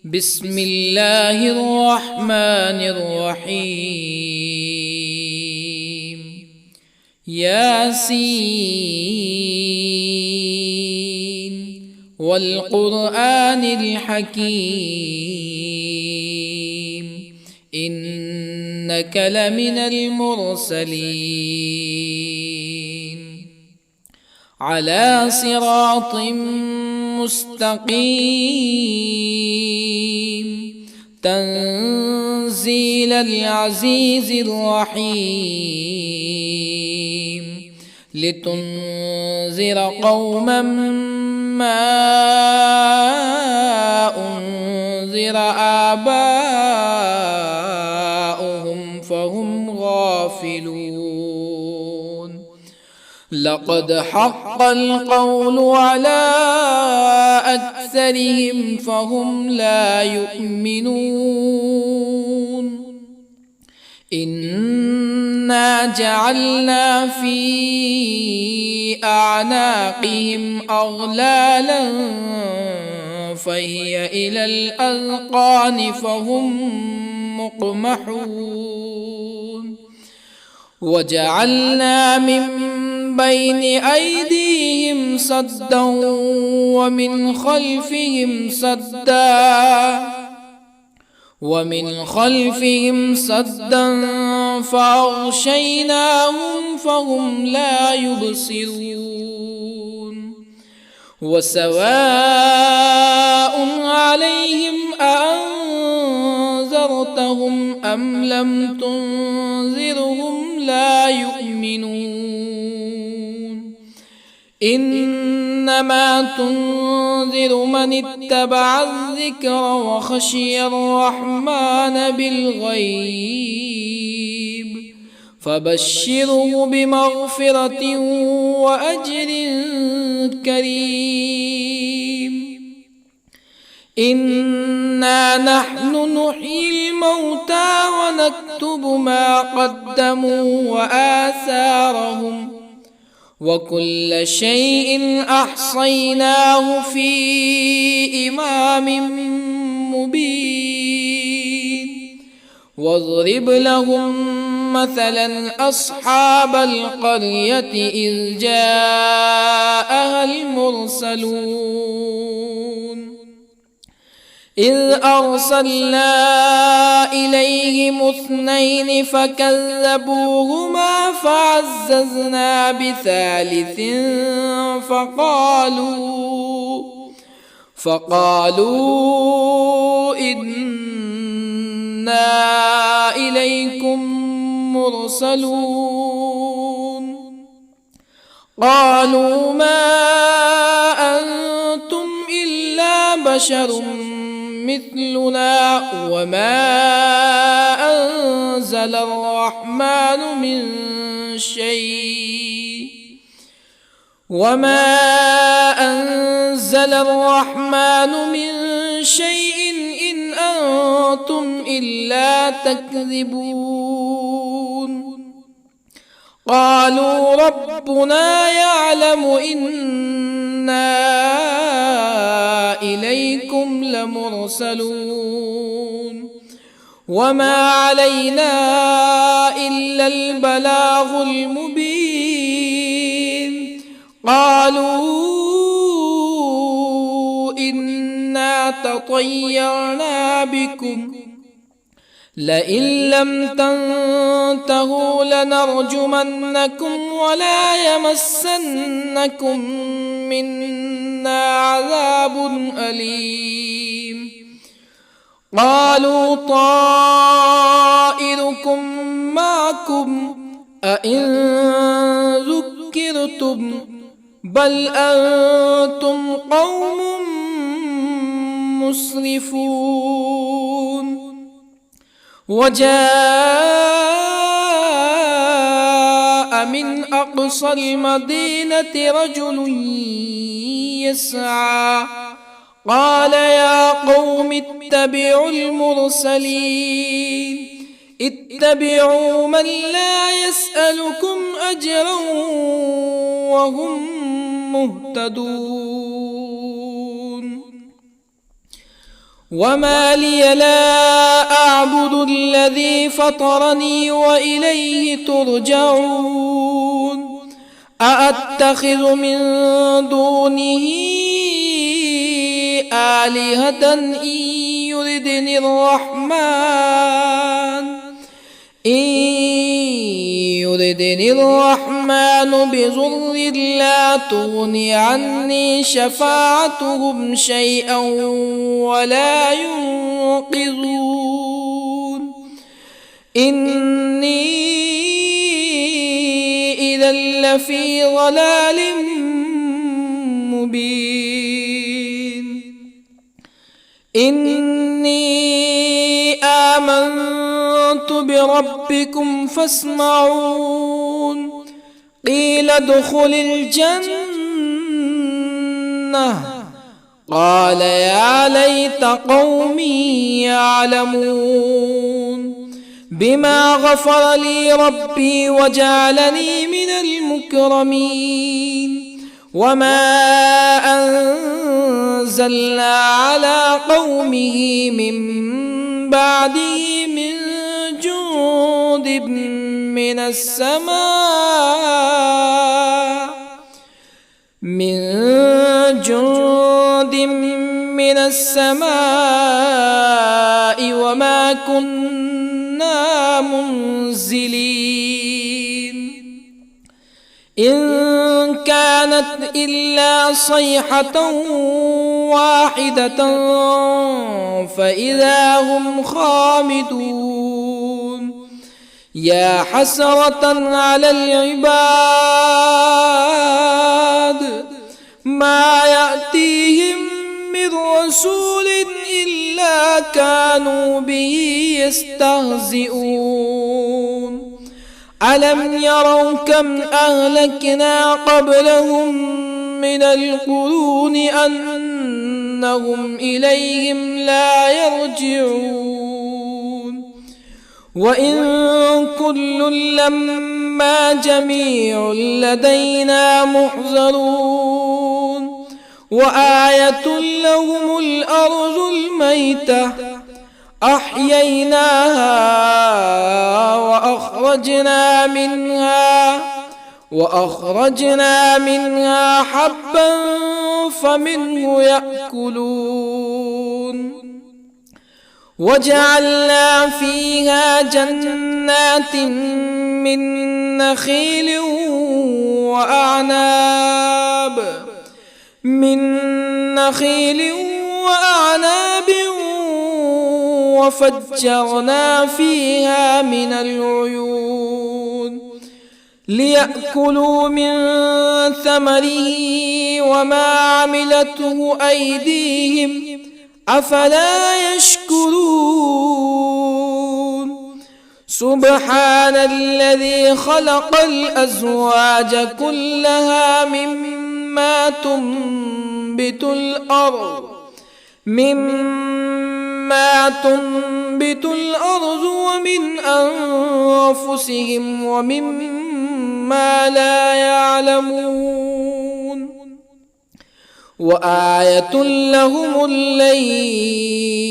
بسم الله الرحمن الرحيم. ياسين والقرآن الحكيم إنك لمن المرسلين على صراط مستقيم تنزيل العزيز الرحيم لتنذر قوما ما أنذر آباؤهم فهم غافلون. لقد حق القول على أكثرهم فهم لا يؤمنون. إنا جعلنا في أعناقهم أغلالا فهي إلى الأذقان فهم مقمحون. وجعلنا من بين أيديهم سدا ومن خلفهم سدا فأغشيناهم فهم لا يبصرون. وسواء عليهم أأنذرتهم أم لم تنذرهم لا يؤمنون. إنما تنذر من اتبع الذكر وخشي الرحمن بالغيب فبشره بمغفرة وأجر كريم. إنا نحن نحيي الموتى ونكتب ما قدموا وآثارهم وكل شيء أحصيناه في إمام مبين. واضرب لهم مثلا أصحاب القرية إذ جاءها المرسلون إذ أرسلنا إليهم اثنين فكذبوهما فعززنا بثالث فقالوا إنا إليكم مرسلون. قالوا ما أنتم إلا بشر مثلنا وما أنزل الرحمن من شيء إن أنتم إلا تكذبون. قالوا ربنا يعلم إنا إليكم لمرسلون وما علينا إلا البلاغ المبين. قالوا إنا تطيرنا بكم لئن لم تنتهوا لنرجمنكم ولا يمسنكم منا عذاب أليم. قالوا طائركم معكم أئن ذكرتم بل أنتم قوم مسرفون. وجاء من أقصى المدينة رجل يسعى قال يا قوم اتبعوا المرسلين اتبعوا من لا يسألكم أجرا وهم مهتدون. وما لي لا أعبد الذي فطرني وإليه ترجعون أأتخذ من دونه آلهة يردني الرحمن بضر لا تغن عني شفاعتهم شيئا ولا ينقذون إني إذا لفي ضلال مبين إني آمنت بربكم فاسمعون قيل ادخل الجنة قال يا ليت قومي يعلمون بما غفر لي ربي وجعلني من المكرمين وما أنزلنا على قومه من بعده من جند من السماء وما كنا منزلين إن كانت إلا صيحة واحدة فإذا هم خامدون يا حسرة على العباد ما يأتيهم من رسول إلا كانوا به يستهزئون ألم يروا كم أهلكنا قبلهم من القرون أنهم إليهم لا يرجعون وإن كل لما جميع لدينا محضرون وآية لهم الأرض الميتة أحييناها وأخرجنا منها حبا فمنه يأكلون وجعلنا فيها جنات من نخيل وأعناب وفجرنا فيها من العيون ليأكلوا من ثمره وما عملته أيديهم أفلا يشكرون سبحان الذي خلق الأزواج كلها مما تنبت الأرض ومن أنفسهم ومما لا يعلمون وآية لهم الليل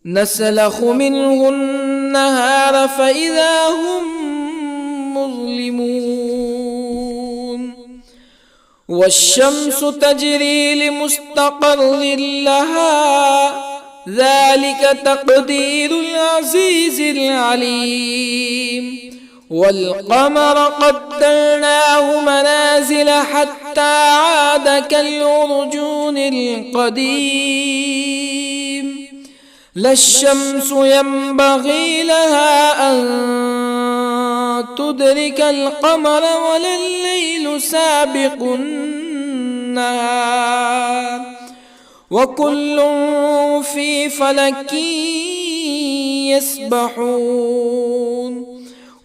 نسلخ منه النهار فإذا هم مظلمون والشمس تجري لمستقر لها ذلك تقدير العزيز العليم والقمر قدرناه منازل حتى عاد كالعرجون القديم لا الشمس ينبغي لها أن تدرك القمر ولا الليل سابق النهار وكل في فلك يسبحون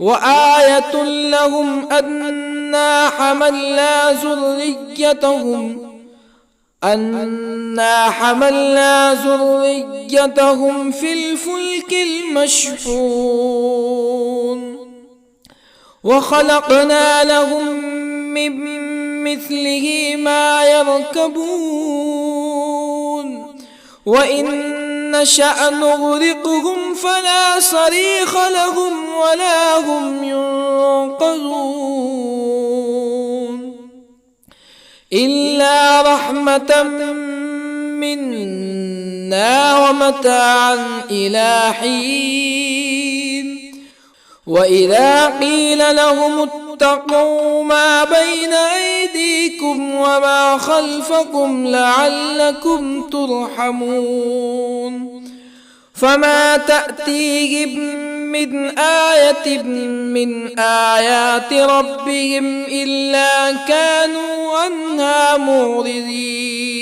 وآية لهم أنا حملنا ذريتهم في الفلك المشحون وخلقنا لهم من مثله ما يركبون وإن نشأ نغرقهم فلا صريخ لهم ولا هم ينقذون إلا رحمة منا ومتاعا إلى حين وإذا قيل لهم اتقوا ما بين أيديكم وما خلفكم لعلكم ترحمون فما تأتيهم من آية من آيات ربهم إلا كانوا عنها معرضين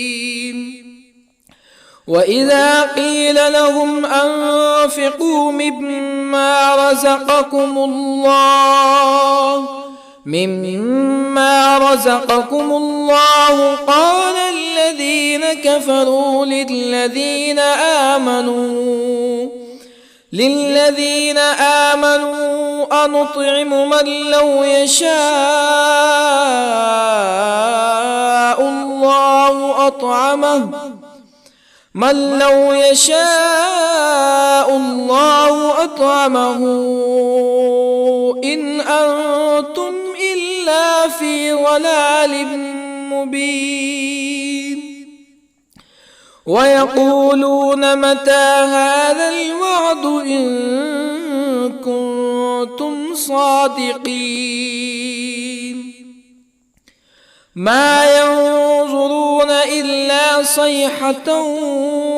وإذا قيل لهم أنفقوا مما رزقكم الله قال الذين كفروا للذين آمنوا أنطعم من لو يشاء الله أطعمه إن أنتم إلا في ضلال مبين ويقولون متى هذا الوعد إن كنتم صادقين ما ينظرون إلا صيحة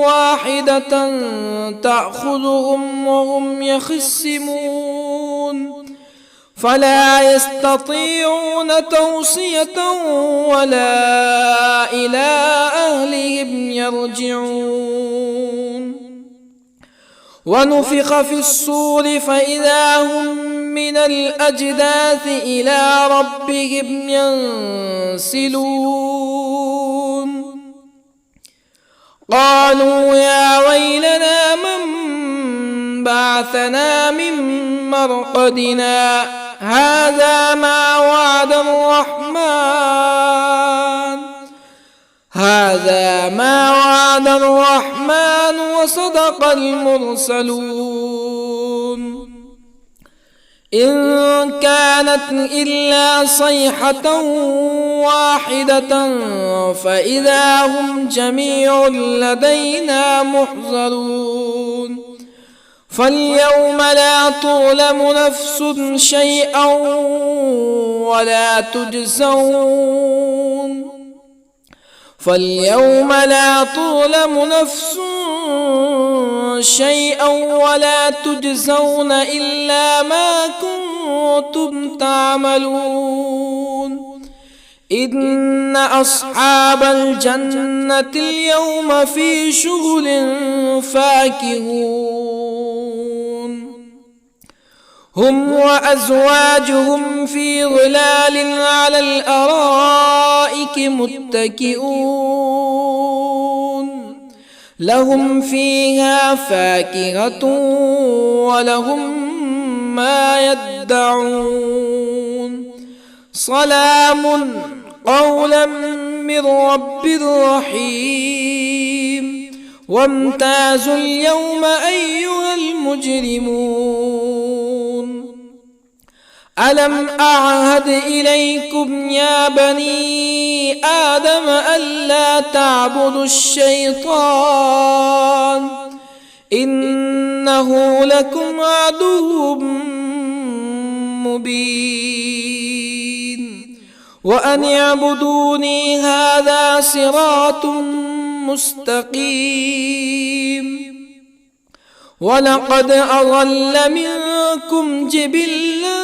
واحدة تأخذهم وهم يخصمون فلا يستطيعون توصية ولا إلى أهلهم يرجعون ونفخ في الصور فإذا هم من الأجداث إلى ربهم ينسلون قالوا يا ويلنا من بعثنا من مرقدنا هذا ما وعد الرحمن وصدق المرسلون إن كانت إلا صيحة واحدة فإذا هم جميع لدينا محضرون فاليوم لا تظلم نفس شيئا ولا تجزون إلا ما كنتم تعملون إن أصحاب الجنة اليوم في شغل فاكهون هم وأزواجهم في ظلال على الأرائك متكئون لهم فيها فاكهة ولهم ما يدعون سلام قولا من رب رحيم وامتازوا اليوم أيها المجرمون ألم أعهد إليكم يا بني آدم ألا تعبدوا الشيطان إنه لكم عدو مبين وأن اعبدوني هذا صراط مستقيم ولقد أضل منكم جبلا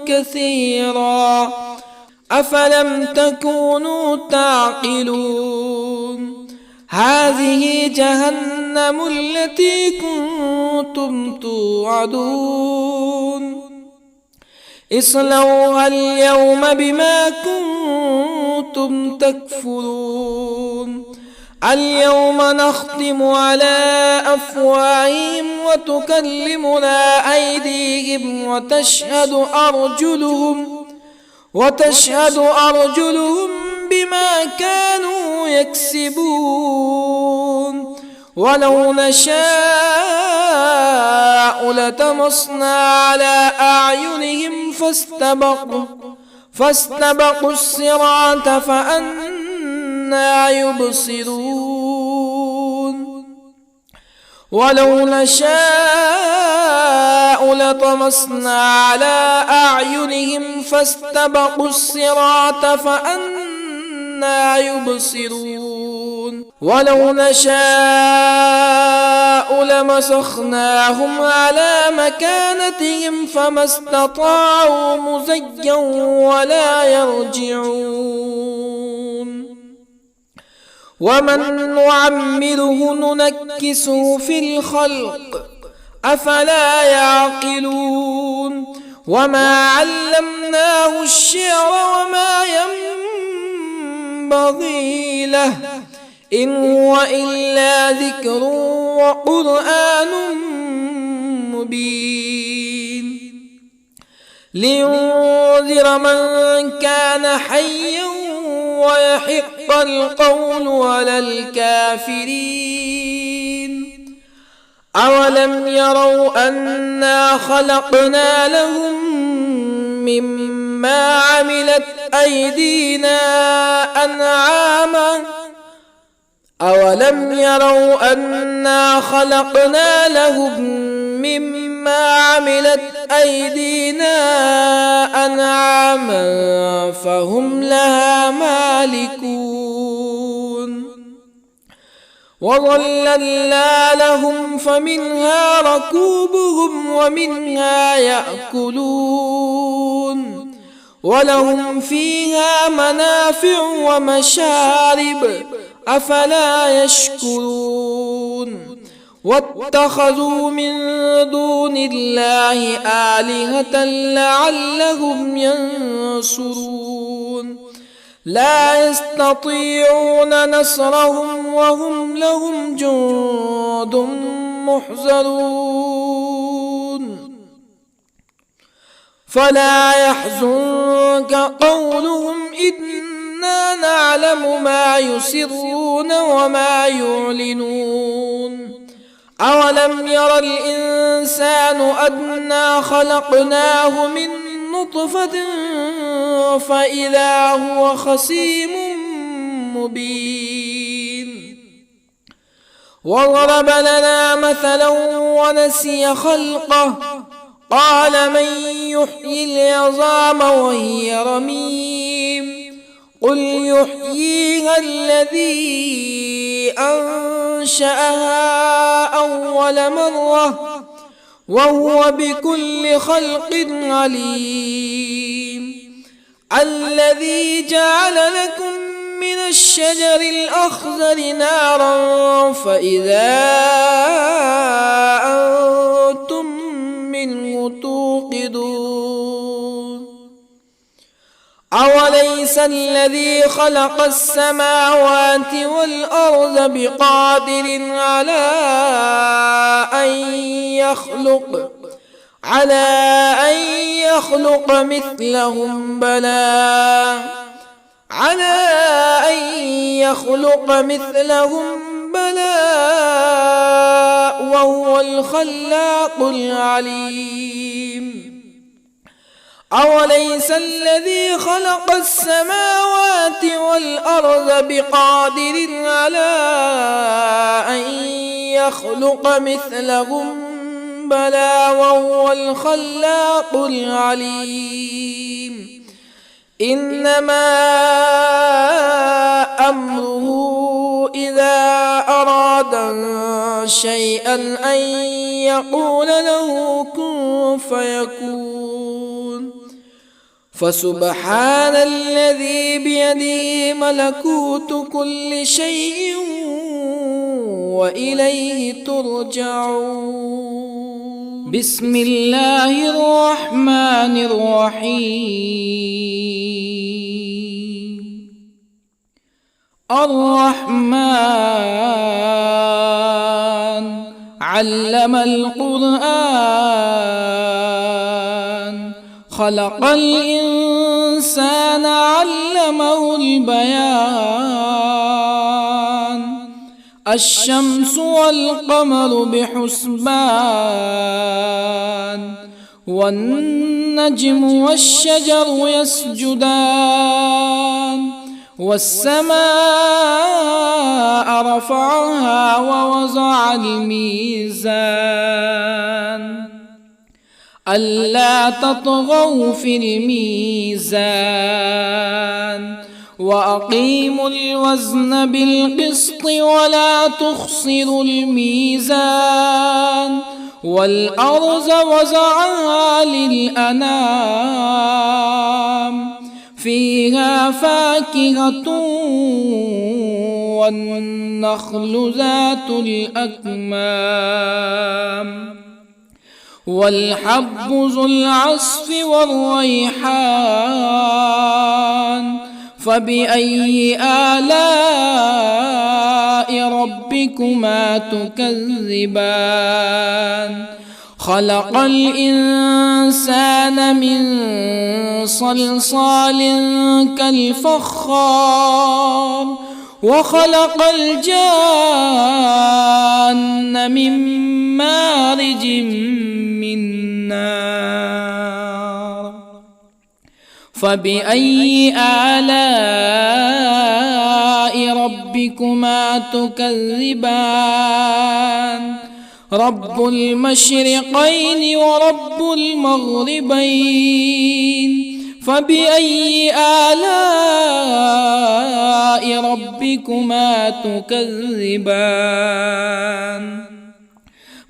كثيرا أفلم تكونوا تعقلون هذه جهنم التي كنتم توعدون اصلوها اليوم بما كنتم تكفرون اليوم نختم على أفواههم وتكلمنا أيديهم وتشهد أرجلهم بما كانوا يكسبون ولو نشاء لطمسنا على أعينهم فاستبقوا الصراط فأنى يبصرون ولو نشاء لطمسنا على أعينهم فاستبقوا الصراط فأنى يبصرون ولو نشاء لمسخناهم على مكانتهم فما استطاعوا مزيا ولا يرجعون ومن نعمره ننكسه في الخلق أفلا يعقلون وما علمناه الشعر وما ينبغي له إن هو إلا ذكر وقرآن مبين لينذر من كان حيا ويحق القول على الكافرين أولم يروا أنا خلقنا لهم مما عملت أيدينا أنعاما أولم يروا أنا خلقنا لهم مما عملت أيدينا أنعاما فهم لها مالكون وظللنا لهم فمنها ركوبهم ومنها يأكلون ولهم فيها منافع ومشارب أفلا يشكرون واتخذوا من دون الله آلهة لعلهم ينصرون لا يستطيعون نصرهم وهم لهم جند محضرون فلا يحزنك قولهم إنا نعلم ما يسرون وما يعلنون أولم ير الإنسان أنا خلقناه من نطفة فإذا هو خصيم مبين وضرب لنا مثلا ونسي خلقه قال من يحيي العظام وهي رميم قل يحييها الذي أنشأها أول مرة وهو بكل خلق عليم الذي جعل لكم من الشجر الأخضر نارا فإذا أنتم منه توقدون أوليس الذي خلق السماوات والأرض بقادر على أن يخلق مثلهم بلى وهو الخلاق العليم أوليس الذي خلق السماوات والأرض بقادر على أن يخلق مثلهم بلى وهو الخلاق العليم إنما أمره إذا أراد شيئا أن يقول له كن فيكون فسبحان الذي بيده ملكوت كل شيء وإليه ترجعون بسم الله الرحمن الرحيم الرحمن علم القرآن خلق الإنسان الإنسان علمه البيان الشمس والقمر بحسبان والنجم والشجر يسجدان والسماء رفعها ووضع الميزان ألا تطغوا في الميزان وأقيموا الوزن بالقسط ولا تخسروا الميزان والأرض وضعها للأنام فيها فاكهة والنخل ذات الأكمام والحب ذو العصف والريحان فبأي آلاء ربكما تكذبان خلق الإنسان من صلصال كالفخار وخلق الجان من مارج من نار فبأي آلاء ربكما تكذبان رب المشرقين ورب المغربين فبأي آلاء ربكما تكذبان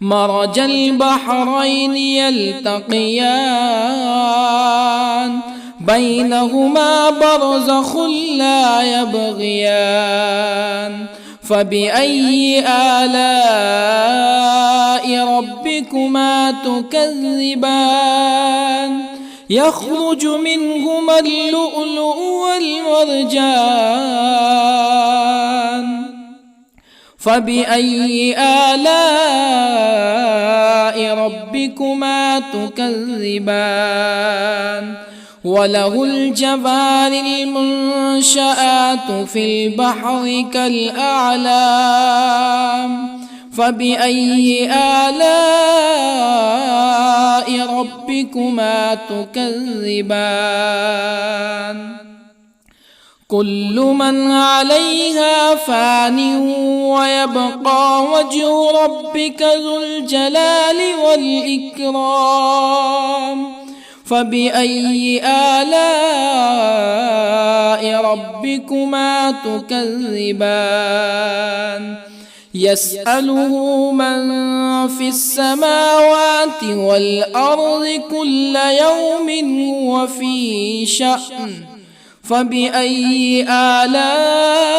مرج البحرين يلتقيان بينهما برزخ لا يبغيان فبأي آلاء ربكما تكذبان يخرج منهما اللؤلؤ والمرجان فبأي آلاء ربكما تكذبان وله الجوار المنشآت في البحر كالأعلام فبأي آلاء ربكما تكذبان كل من عليها فان ويبقى وجه ربك ذو الجلال والإكرام فبأي آلاء ربكما تكذبان يسأله من في السماوات والأرض كل يوم هو في شأن فبأي آلاء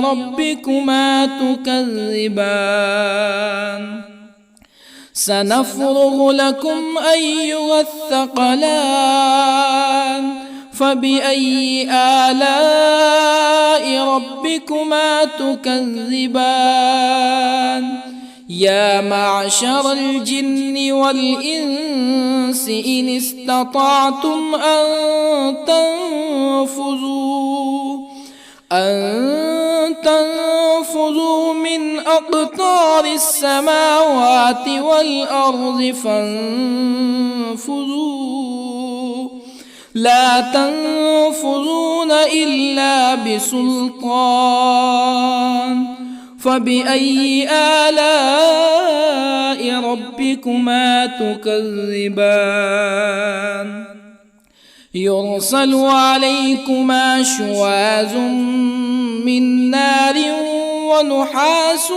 ربكما تكذبان سنفرغ لكم أيها الثقلان فبأي آلاء ربكما تكذبان يا معشر الجن والإنس إن استطعتم أن تنفذوا من أقطار السماوات والأرض فانفذوا لا تنفذون إلا بسلطان فبأي آلاء ربكما تكذبان يرسل عليكما شواظ من نار ونحاس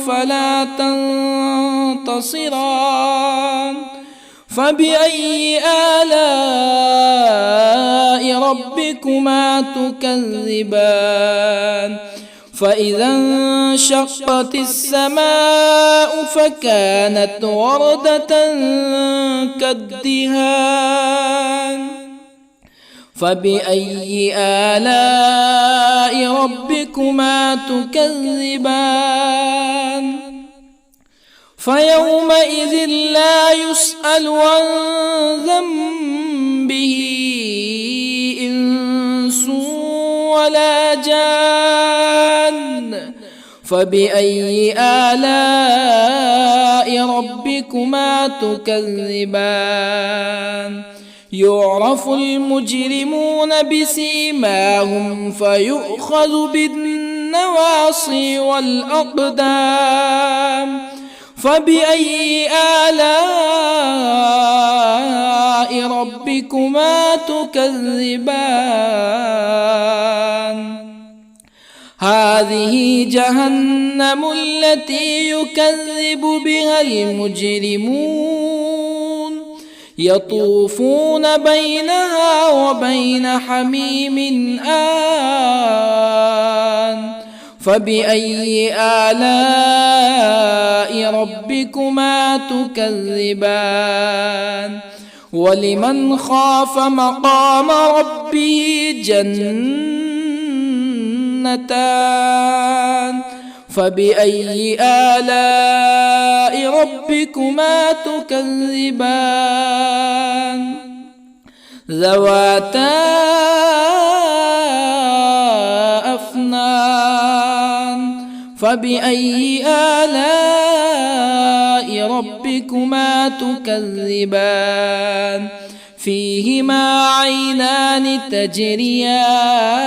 فلا تنتصران فبأي آلاء ربكما تكذبان فإذا انشقت السماء فكانت وردة كالدهان فبأي آلاء ربكما تكذبان فيومئذ لا يسأل عن ذنبه ولا جان فبأي آلاء ربكما تكذبان يعرف المجرمون بسيماهم فيؤخذ بالنواصي والأقدام فبأي آلاء ربكما تكذبان هذه جهنم التي يكذب بها المجرمون يطوفون بينها وبين حميم آن فبأي آلاء ربكما تكذبان ولمن خاف مقام ربه جنتان فبأي آلاء ربكما تكذبان ذواتا أفنان فبأي آلاء ربكما تكذبان فيهما عينان تجريان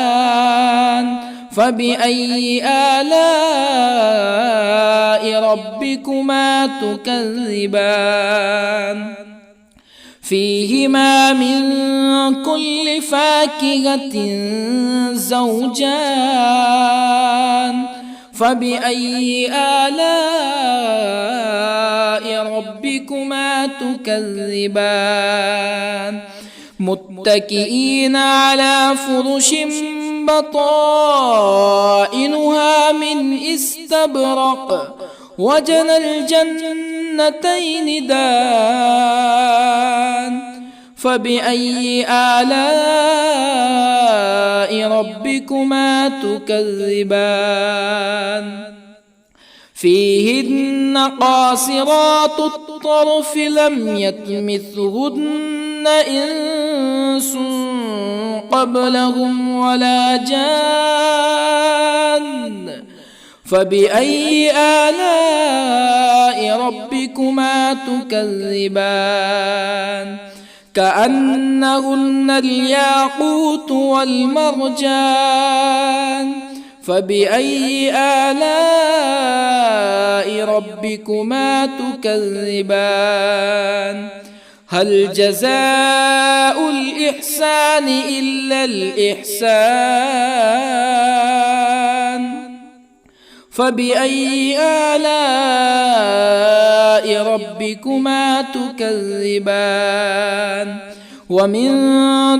فبأي آلاء ربكما تكذبان فيهما من كل فاكهة زوجان فبأي آلاء ربكما تكذبان متكئين على فرش بطائنها من استبرق وجنى الجنتين دان فبأي آلاء ربكما تكذبان فيهن قاصرات الطرف لم يطمثهن إنس قبلهم ولا جان فبأي آلاء ربكما تكذبان كأنهن الياقوت والمرجان فبأي آلاء ربكما تكذبان هل جزاء الإحسان إلا الإحسان فبأي آلاء ربكما تكذبان ومن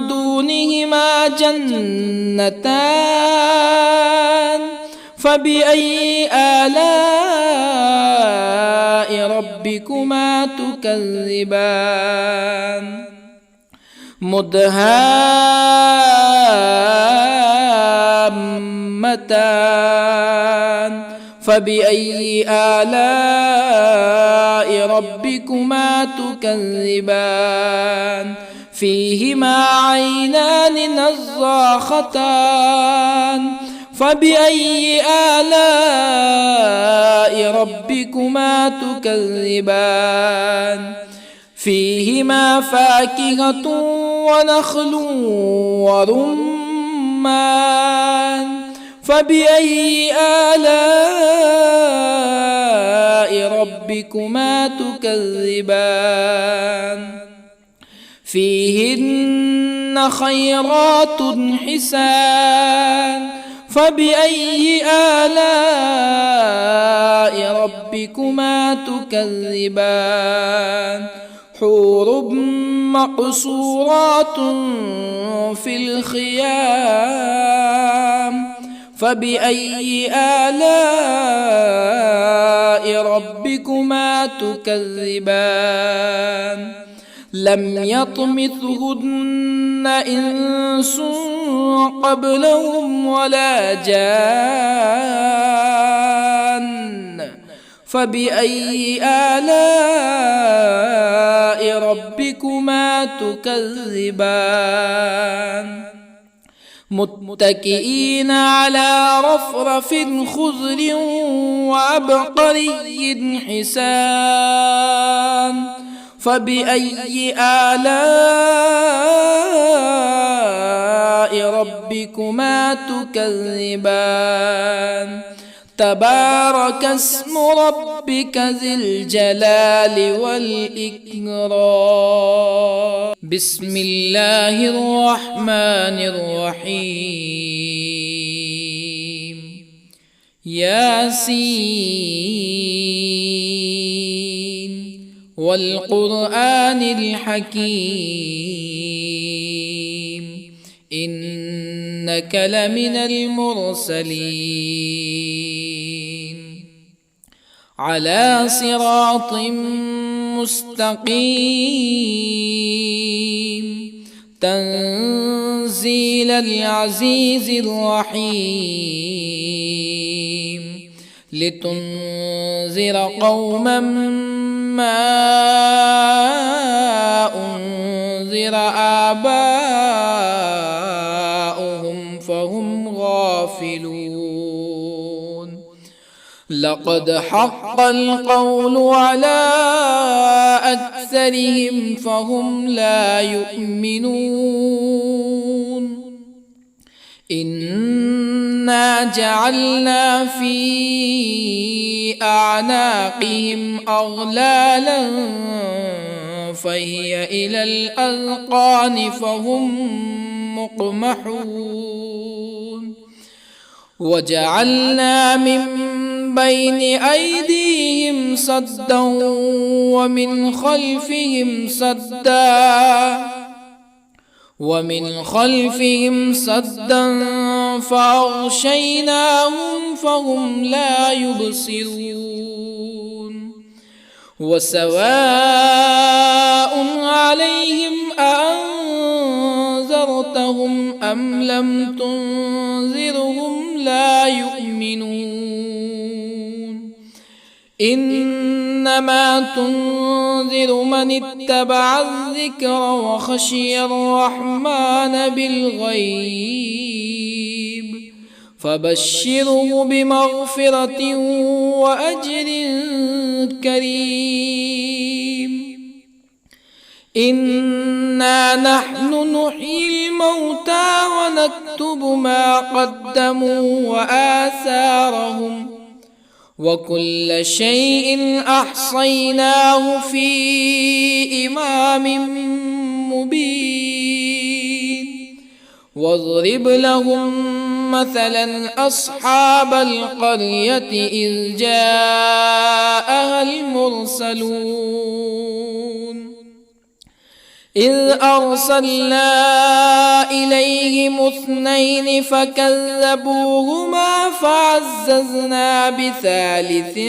دونهما جنتان فبأي آلاء ربكما تكذبان مدهامتان فبأي آلاء ربكما تكذبان فيهما عينان نضاختان فبأي آلاء ربكما تكذبان فيهما فاكهة ونخل ورمان فبأي آلاء ربكما تكذبان فيهن خيرات حسان فبأي آلاء ربكما تكذبان حور مقصورات في الخيام فبأي آلاء ربكما تكذبان لم يطمثهن إنس قبلهم ولا جان فبأي آلاء ربكما تكذبان متكئين على رفرف خضر وعبقري حسان فبأي آلاء ربكما تكذبان تبارك اسم ربك ذي الجلال والإكرام بسم الله الرحمن الرحيم ياسين والقرآن الحكيم إنك لمن المرسلين على صراط مستقيم تنزيل العزيز الرحيم لتنذر قوما ما أنذر آباؤهم فهم غافلون لقد حق القول على أكثرهم فهم لا يؤمنون إنا جعلنا في أعناقهم أغلالا فهي إلى الأذقان فهم مقمحون وجعلنا من بين أيديهم سدا ومن خلفهم سدا فأغشيناهم فهم لا يبصرون وسواء عليهم أأنذرتهم أم لم تنذرهم لا يؤمنون إنما تنذر من اتبع الذكر وخشي الرحمن بالغيب فبشره بمغفرة وأجر كريم إنا نحن نحيي الموتى ونكتب ما قدموا وآثارهم وكل شيء أحصيناه في إمام مبين واضرب لهم مثلا أصحاب القرية إذ جاءها المرسلون إذ أرسلنا إليهم اثنين فكذبوهما فعززنا بثالث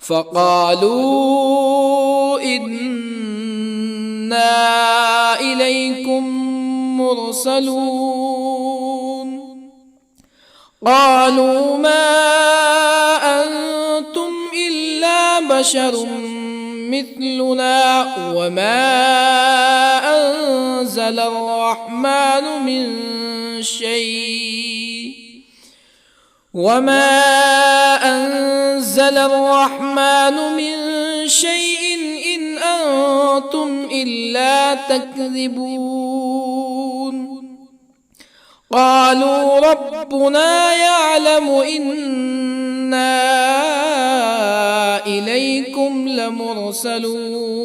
فقالوا إنا إليكم مرسلون قالوا ما أنتم إلا بشر مثلنا وما أنزل الرحمن من شيء إن أنتم إلا تكذبون قالوا ربنا يعلم إنا إليكم لمرسلون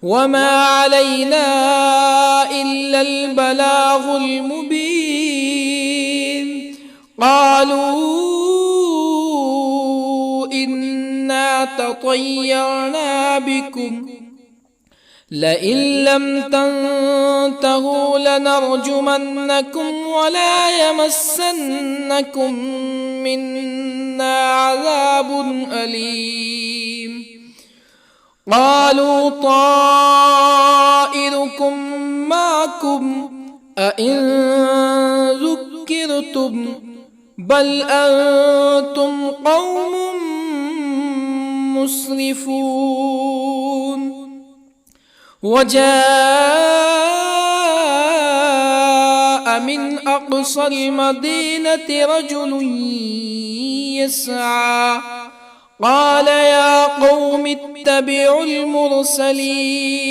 وما علينا إلا البلاغ المبين قالوا إنا تطيرنا بكم لئن لم تنتهوا لنرجمنكم ولا يمسنكم منا عذاب أليم قالوا طائركم معكم أئن ذكرتم بل أنتم قوم مسرفون وجاء من أقصى المدينة رجل يسعى قال يا قوم اتبعوا المرسلين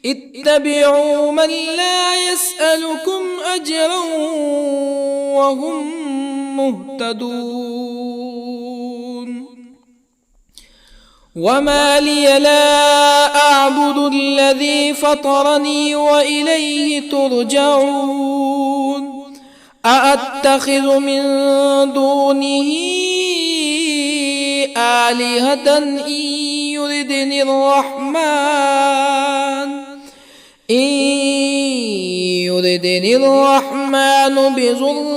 اتبعوا من لا يسألكم أجرا وهم مهتدون وما لي لا أعبد الذي فطرني وإليه ترجعون أأتخذ من دونه آلهة إن يردني الرحمن بضر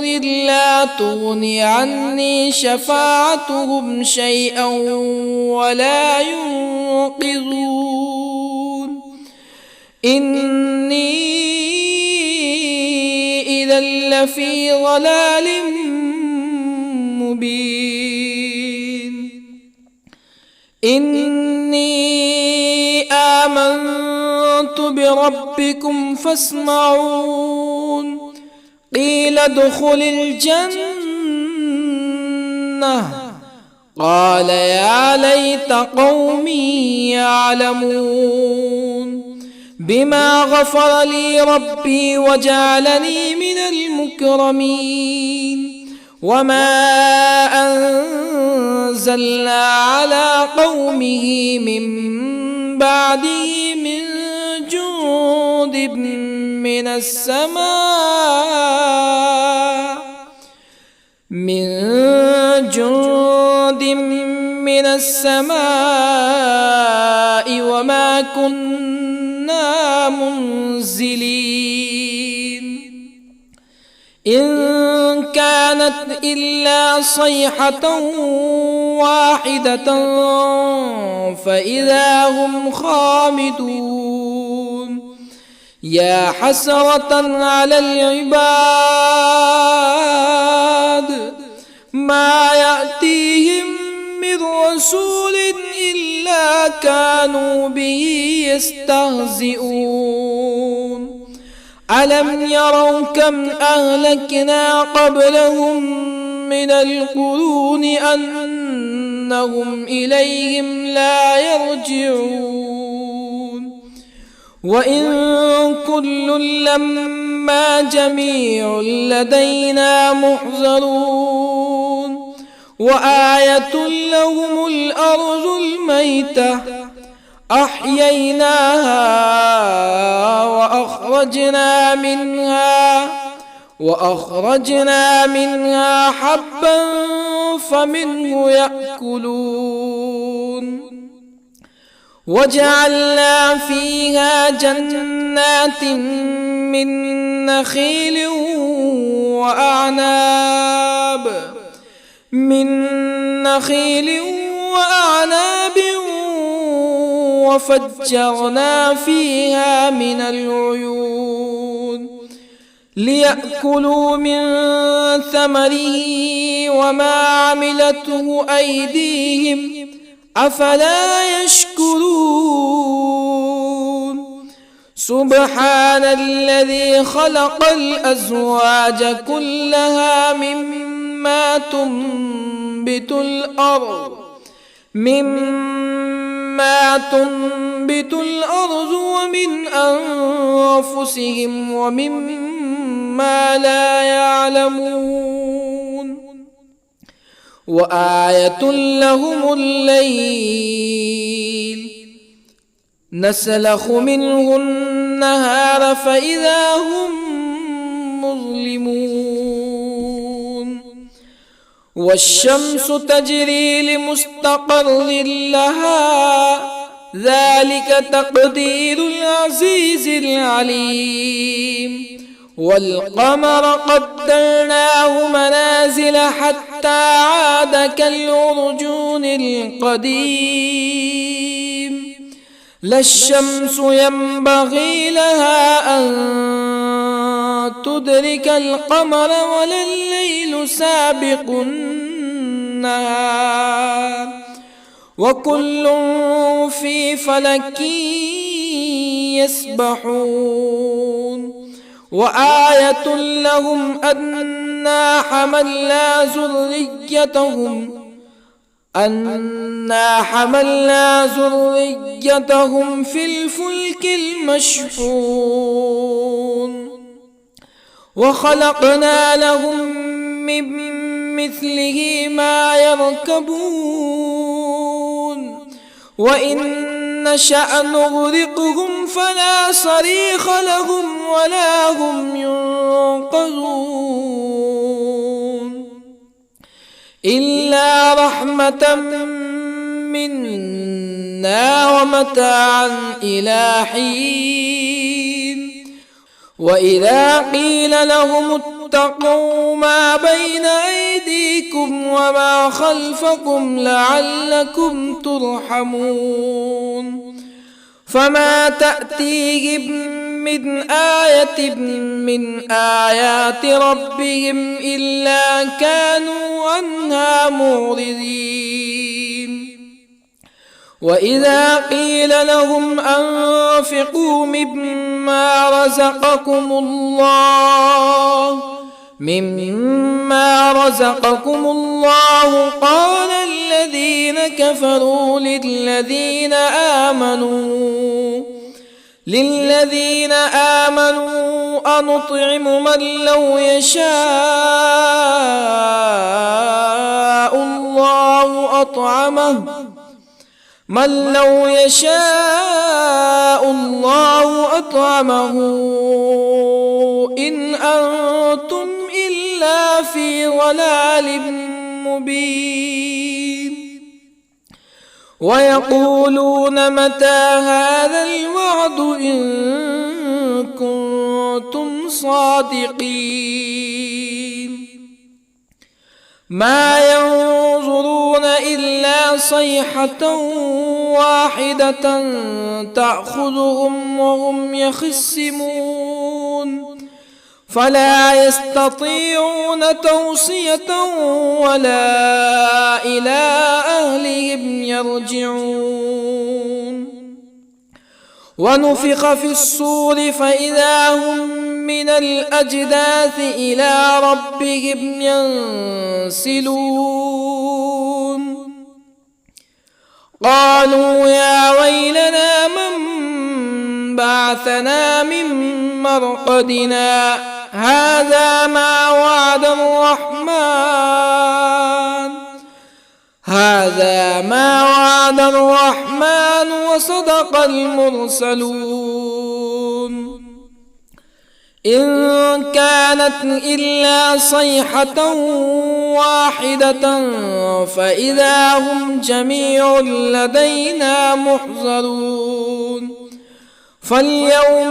لا تغني عني شفاعتهم شيئا ولا ينقذون إني إذا لفي ضلال مبين إني آمنت بربكم فاسمعون قيل ادخل الجنة قال يا ليت قومي يعلمون بما غفر لي ربي وجعلني من المكرمين وما أنزلنا على قومه من بعده من جند من السماء وما كنا منزلين إن كانت إلا صيحة واحدة فإذا هم خامدون يا حسرة على العباد ما يأتيهم من رسول إلا كانوا به يستهزئون ألم يروا كم أهلكنا قبلهم من القرون أنهم إليهم لا يرجعون وإن كل لما جميع لدينا محضرون وآية لهم الأرض الميتة أحييناها وأخرجنا منها حبا فمنه يأكلون وجعلنا فيها جنات من نخيل وأعناب وفجرنا فيها من العيون ليأكلوا من ثمره وما عملته أيديهم أفلا يشكرون سبحان الذي خلق الأزواج كلها مما تنبت الأرض ومن أنفسهم ومما لا يعلمون وآية لهم الليل نسلخ منه النهار فإذا هم مظلمون والشمس تجري لمستقر لها ذلك تقدير العزيز العليم والقمر قدرناه منازل حتى عاد كالعرجون القديم لا الشمس ينبغي لها أن تدرك القمر ولا الليل سابق النهار وكل في فلك يسبحون وآية لهم أنا حملنا ذريتهم في الفلك المشحون وخلقنا لهم من مثله ما يركبون وإن نشأ نغرقهم فلا صريخ لهم ولا هم ينقذون إلا رحمة منا ومتاعا إلى حين وإذا قيل لهم اتقوا ما بين أيديكم وما خلفكم لعلكم ترحمون فما تأتيهم من آية من آيات ربهم إلا كانوا عنها معرضين وإذا قيل لهم أنفقوا مما رزقكم الله قال الذين كفروا للذين آمنوا أنطعم من لو يشاء الله أطعمه إن أنتم إلا في ضلال مبين ويقولون متى هذا الوعد إن كنتم صادقين ما ينظرون إلا صيحة واحدة تأخذهم وهم يخصمون فلا يستطيعون توصية ولا إلى أهلهم يرجعون ونفخ في الصور فإذا هم من الأجداث إلى ربهم ينسلون قالوا يا ويلنا من بعثنا من مرقدنا هذا ما وعد الرحمن وصدق المرسلون إن كانت إلا صيحة واحدة فإذا هم جميع لدينا محضرون فاليوم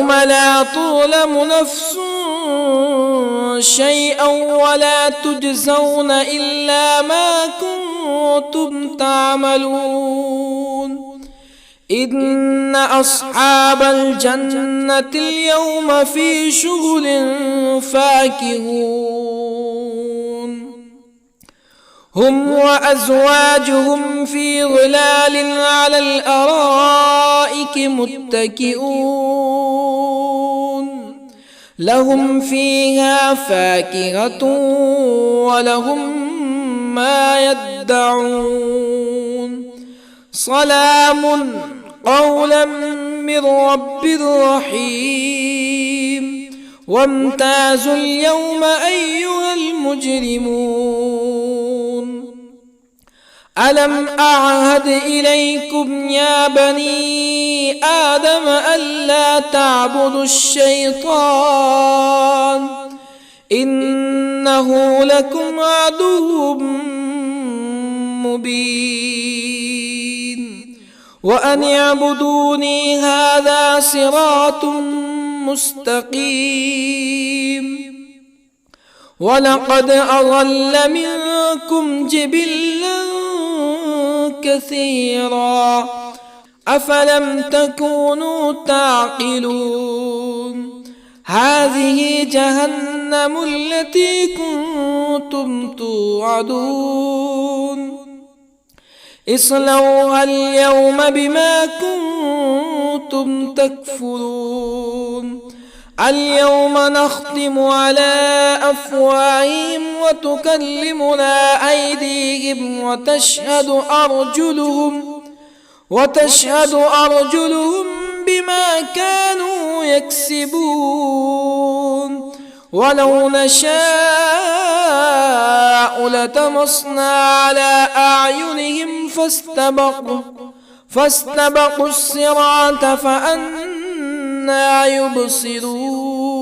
لا تظلم نفس شيئا ولا تجزون إلا ما كنتم تعملون إن أصحاب الجنة اليوم في شغل فاكهون هم وأزواجهم في ظلال على الأرائك متكئون لهم فيها فاكهة ولهم ما يدعون سلام قولا من رب رحيم وامتازوا اليوم أيها المجرمون ألم أعهد إليكم يا بني آدم ألا تعبدوا الشيطان إنه لكم عدو مبين وأن اعبدوني هذا صراط مستقيم ولقد أضل منكم جبلا كثيرا أفلم تكونوا تعقلون هذه جهنم التي كنتم كنتم توعدون اصلوها اليوم بما كنتم تكفرون اليوم نختم على أفواههم وتكلمنا أيديهم وتشهد أرجلهم بما كانوا يكسبون ولو نشاء لطمسنا على أعينهم فاستبقوا الصراط فأنى يبصرون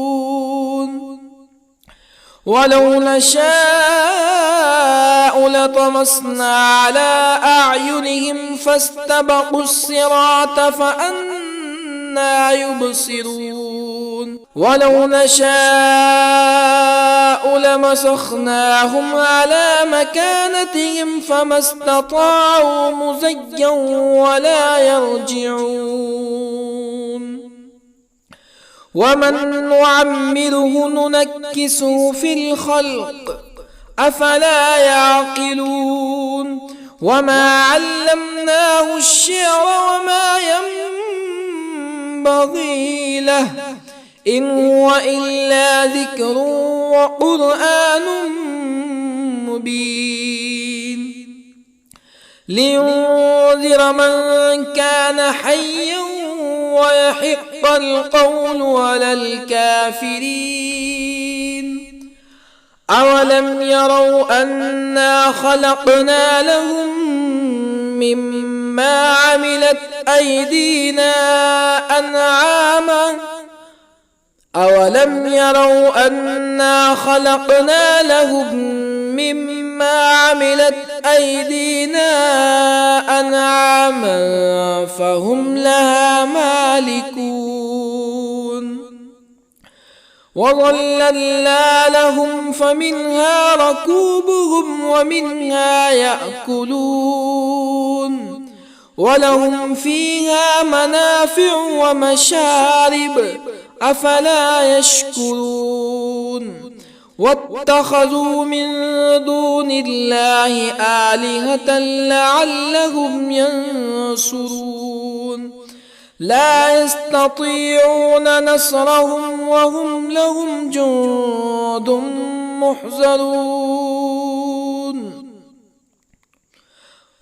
ولو نشاء لطمسنا على أعينهم فاستبقوا الصراط فأنى يبصرون ولو نشاء لمسخناهم على مكانتهم فما استطاعوا مزيا ولا يرجعون ومن نعمره ننكسه في الخلق أفلا يعقلون وما علمناه الشعر وما ينبغي له إن هو إلا ذكر وقرآن مبين لينذر من كان حيا ويحق القول على الكافرين أولم يروا أنا خلقنا لهم مما عملت أيدينا أنعاما أولم يروا أنا خلقنا لهم مما عملت أيدينا أنعاما فهم لها مالكون وظللنا لهم فمنها ركوبهم ومنها يأكلون ولهم فيها منافع ومشارب أفلا يشكرون واتخذوا من دون الله آلهة لعلهم ينصرون لا يستطيعون نصرهم وهم لهم جند محضرون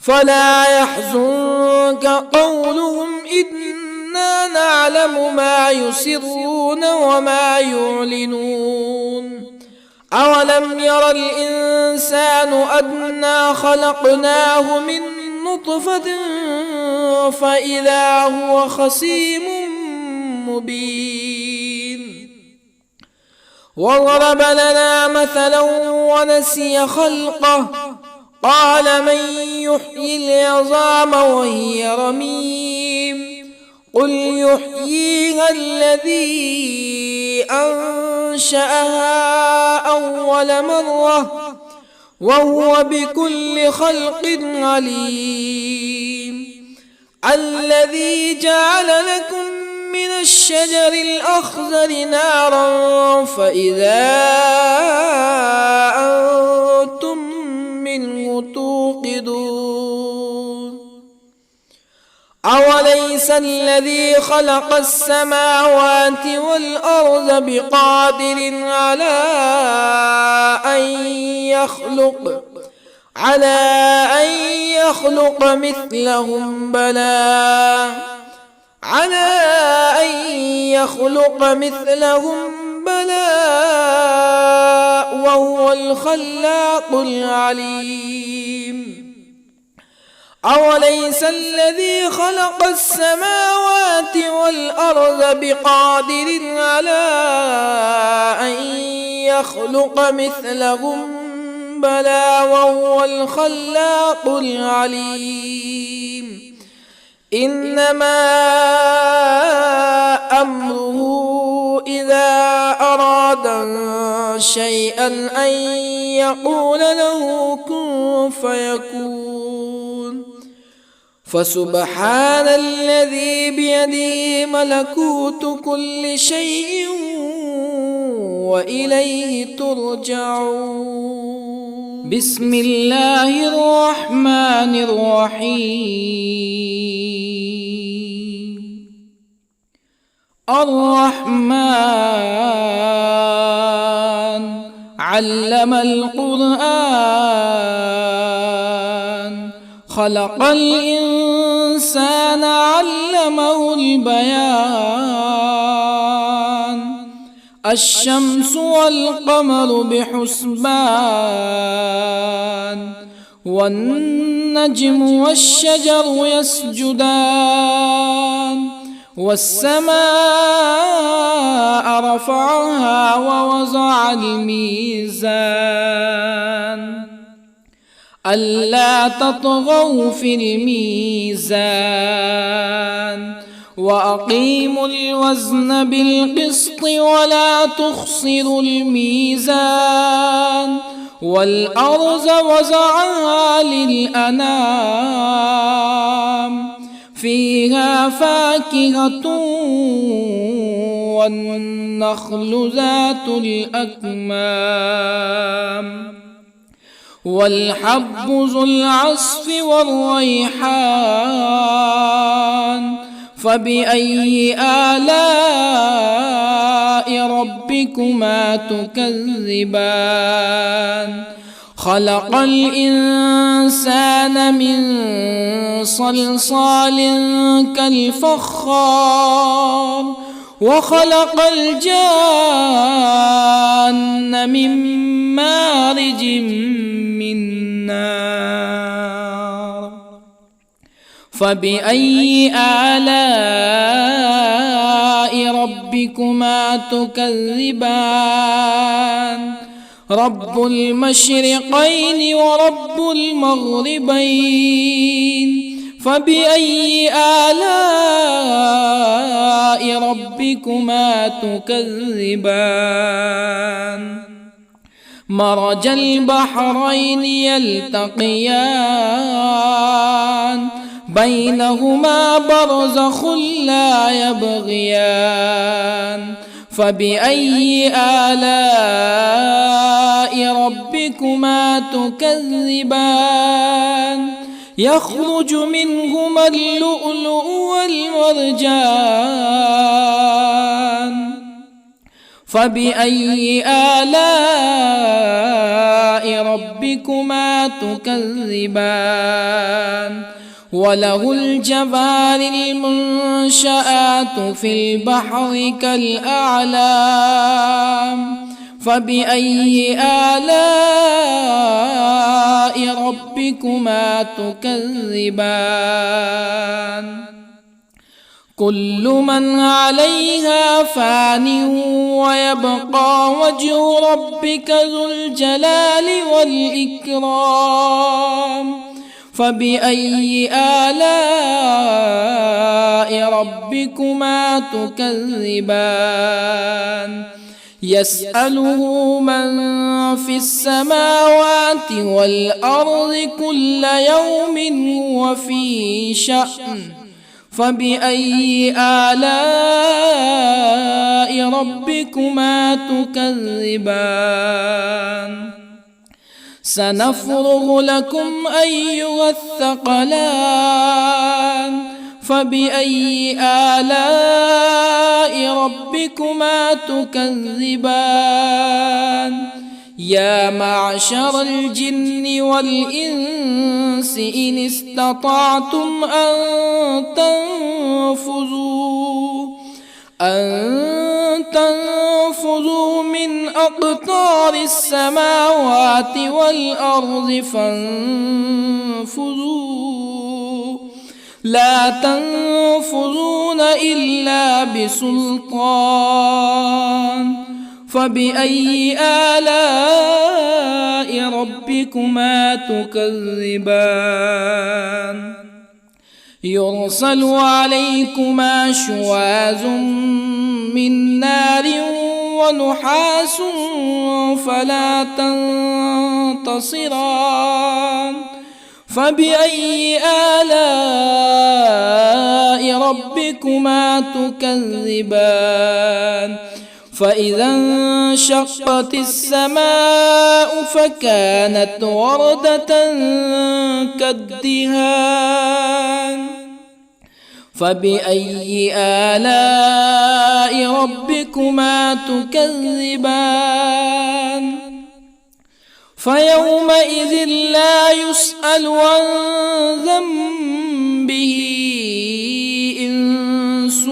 فلا يحزنك قولهم إنا نعلم ما يسرون وما يعلنون أولم ير الإنسان أنا خلقناه من نطفة فإذا هو خصيم مبين وضرب لنا مثلا ونسي خلقه قال من يحيي العظام وهي رميم قل يحييها الذي أنشأها أول مرة وهو بكل خلق عليم الذي جعل لكم من الشجر الأخضر نارا فإذا أنتم منه توقدون أوليس الذي خلق السماوات والأرض بقادر على أن يخلق مثلهم بلى وهو الخلاق العليم أوليس الذي خلق السماوات والأرض بقادر على أن يخلق مثلهم بلى وهو الخلاق العليم إنما أمره إذا أراد شيئا أن يقول له كن فيكون فسبحان الذي بيده ملكوت كل شيء وإليه ترجعون بسم الله الرحمن الرحيم. الرحمن علم القرآن، خلق الإنسان علمه البيان. الشمس والقمر بحسبان، والنجم والشجر يسجدان. والسماء رفعها ووضع الميزان، ألا تطغوا في الميزان. وأقيموا الوزن بالقسط ولا تخسروا الميزان. والأرض وضعها للأنام، فيها فاكهة والنخل ذات الأكمام، والحب ذو العصف والريحان. فبأي آلاء ربكما تكذبان؟ خلق الإنسان من صلصال كالفخار، وخلق الجان من مارج من نار. فبأي آلاء ربكما تكذبان؟ رب المشرقين ورب المغربين. فبأي آلاء ربكما تكذبان؟ مرج البحرين يلتقيان، بينهما برزخ لا يبغيان. فبأي آلاء ربكما تكذبان؟ يخرج منهما اللؤلؤ والمرجان. فبأي آلاء ربكما تكذبان؟ وله الجوار المنشآت في البحر كالأعلام. فبأي آلاء ربكما تكذبان؟ كل من عليها فان، ويبقى وجه ربك ذو الجلال والإكرام. فبأي آلاء ربكما تكذبان؟ يسأله من في السماوات والأرض كل يوم هو في شأن. فبأي آلاء ربكما تكذبان؟ سنفرغ لكم أيها الثقلان. فبأي آلاء ربكما تكذبان؟ يا معشر الجن والإنس إن استطعتم أن تنفذوا من أقطار السماوات والأرض فانفذوا، لا تنفذون إلا بسلطان. فبأي آلاء ربكما تكذبان؟ يرسل عليكما شواظ من نار ونحاس فلا تنتصران. فبأي آلاء ربكما تكذبان؟ فإذا انشقت السماء فكانت وردة كالدهان فبأي آلاء ربكما تكذبان فيومئذ لا يسأل عن ذنبه إنس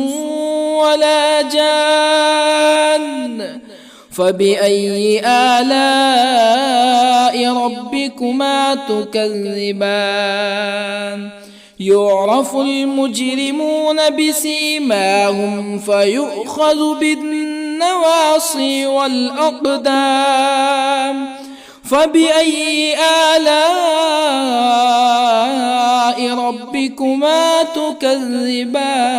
ولا جان فبأي آلاء ربكما تكذبان يعرف المجرمون بسيماهم فيؤخذ بالنواصي والأقدام فبأي آلاء ربكما تكذبان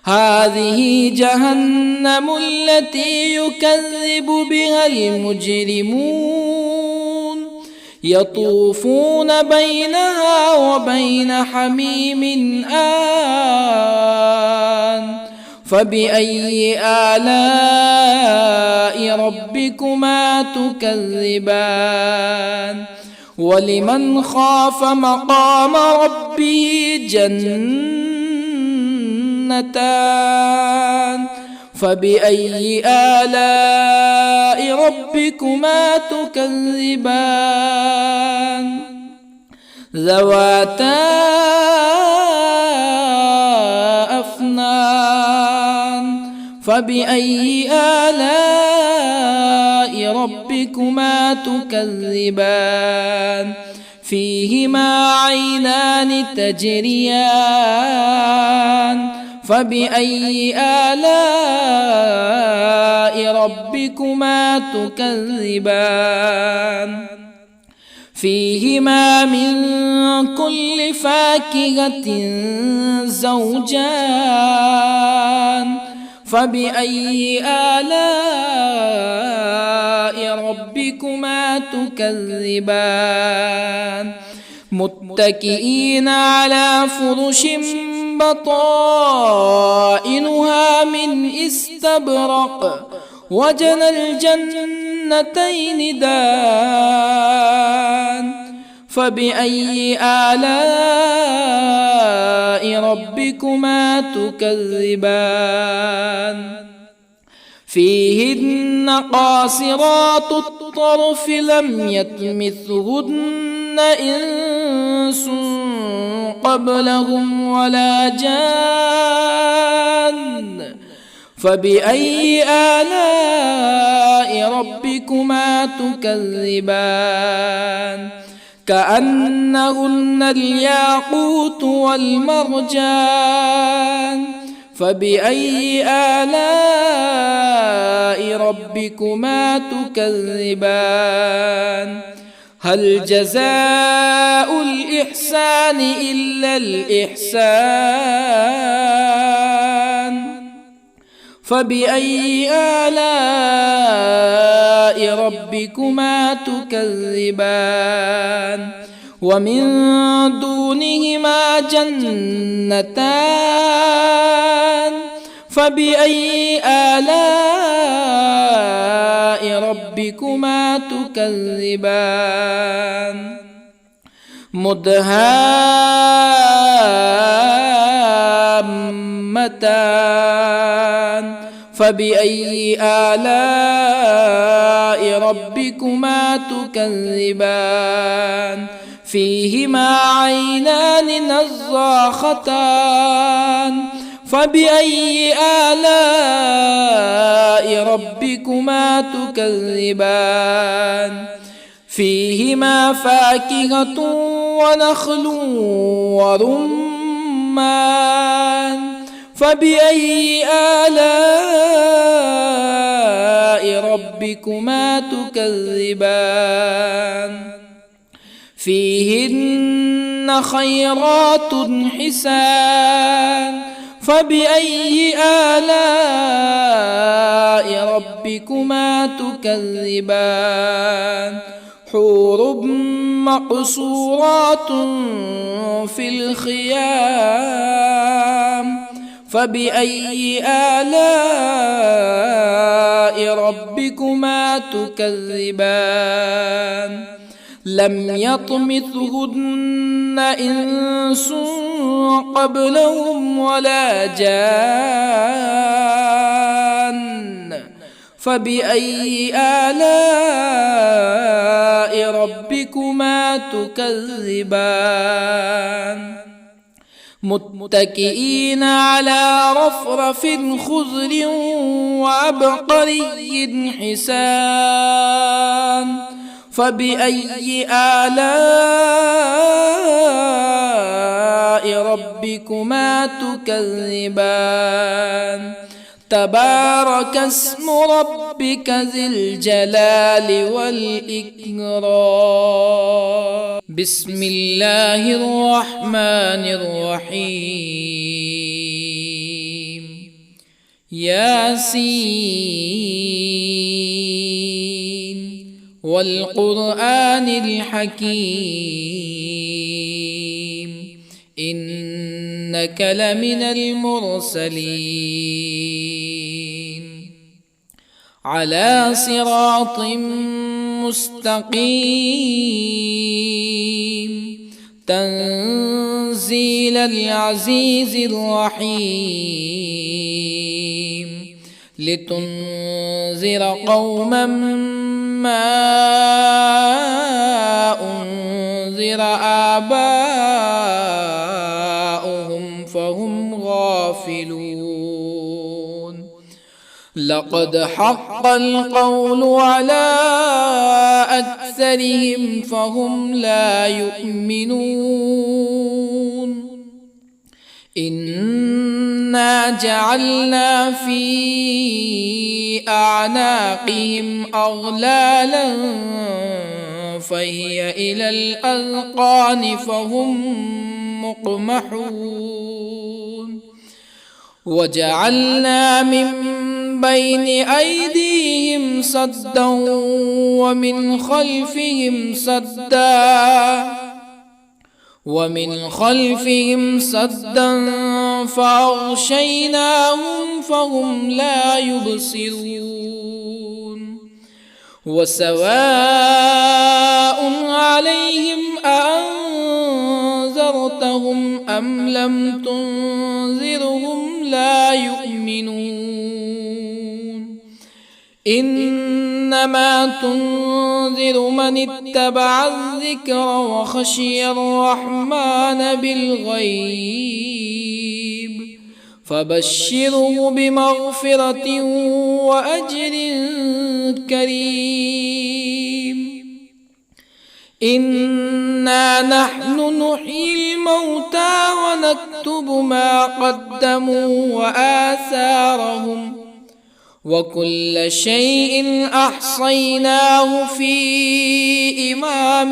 هذه جهنم التي يكذب بها المجرمون يطوفون بينها وبين حميم آن فبأي آلاء ربكما تكذبان ولمن خاف مقام ربه جنتان فبأي آلاء ربكما تكذبان ذواتا أفنان فبأي آلاء ربكما تكذبان فيهما عينان تجريان فبأي آلاء ربكما تكذبان فيهما من كل فاكهة زوجان فبأي آلاء ربكما تكذبان متكئين على فرش بطائنها من استبرق وجنى الجنتين دان فبأي آلاء ربكما تكذبان فيهن قاصرات الطرف لم يطمثهن إنس قبلهم ولا جان فبأي آلاء ربكما تكذبان كأنهن الياقوت والمرجان فبأي آلاء ربكما تكذبان هل جزاء الإحسان إلا الإحسان فبأي آلاء ربكما تكذبان ومن دونهما جنتان فبأي آلاء ربكما تكذبان مدهامتان فبأي آلاء ربكما تكذبان فيهما عينان نضاختان فبأي آلاء ربكما تكذبان فيهما فاكهة ونخل ورمان فبأي آلاء ربكما تكذبان فيهن خيرات حسان فبأي آلاء ربكما تكذبان حور مقصورات في الخيام فبأي آلاء ربكما تكذبان لم يطمثهن إنس قبلهم ولا جان فبأي آلاء ربكما تكذبان متكئين على رفرف خضر وعبقري حسان فبأي آلاء ربكما تكذبان تبارك اسم ربك ذي الجلال والإكرام بسم الله الرحمن الرحيم ياسين والقرآن الحكيم إنك لمن المرسلين على صراط مستقيم تنزيل العزيز الرحيم لتنذر قوما ما أنذر آباؤهم فهم غافلون لقد حق القول على أكثرهم فهم لا يؤمنون إنا جعلنا في أعناقهم أغلالا فهي إلى الأذقان فهم مقمحون وجعلنا من بين أيديهم سدا ومن خلفهم سدا فأغشيناهم فهم لا يبصرون وسواء عليهم أأنذرتهم أم لم تنذرهم لا يؤمنون إنما تنذر من اتبع الذكر وخشي الرحمن بالغيب فبشره بمغفرة وأجر كريم إنا نحن نحيي الموتى ونكتب ما قدموا وآثارهم وكل شيء أحصيناه في إمام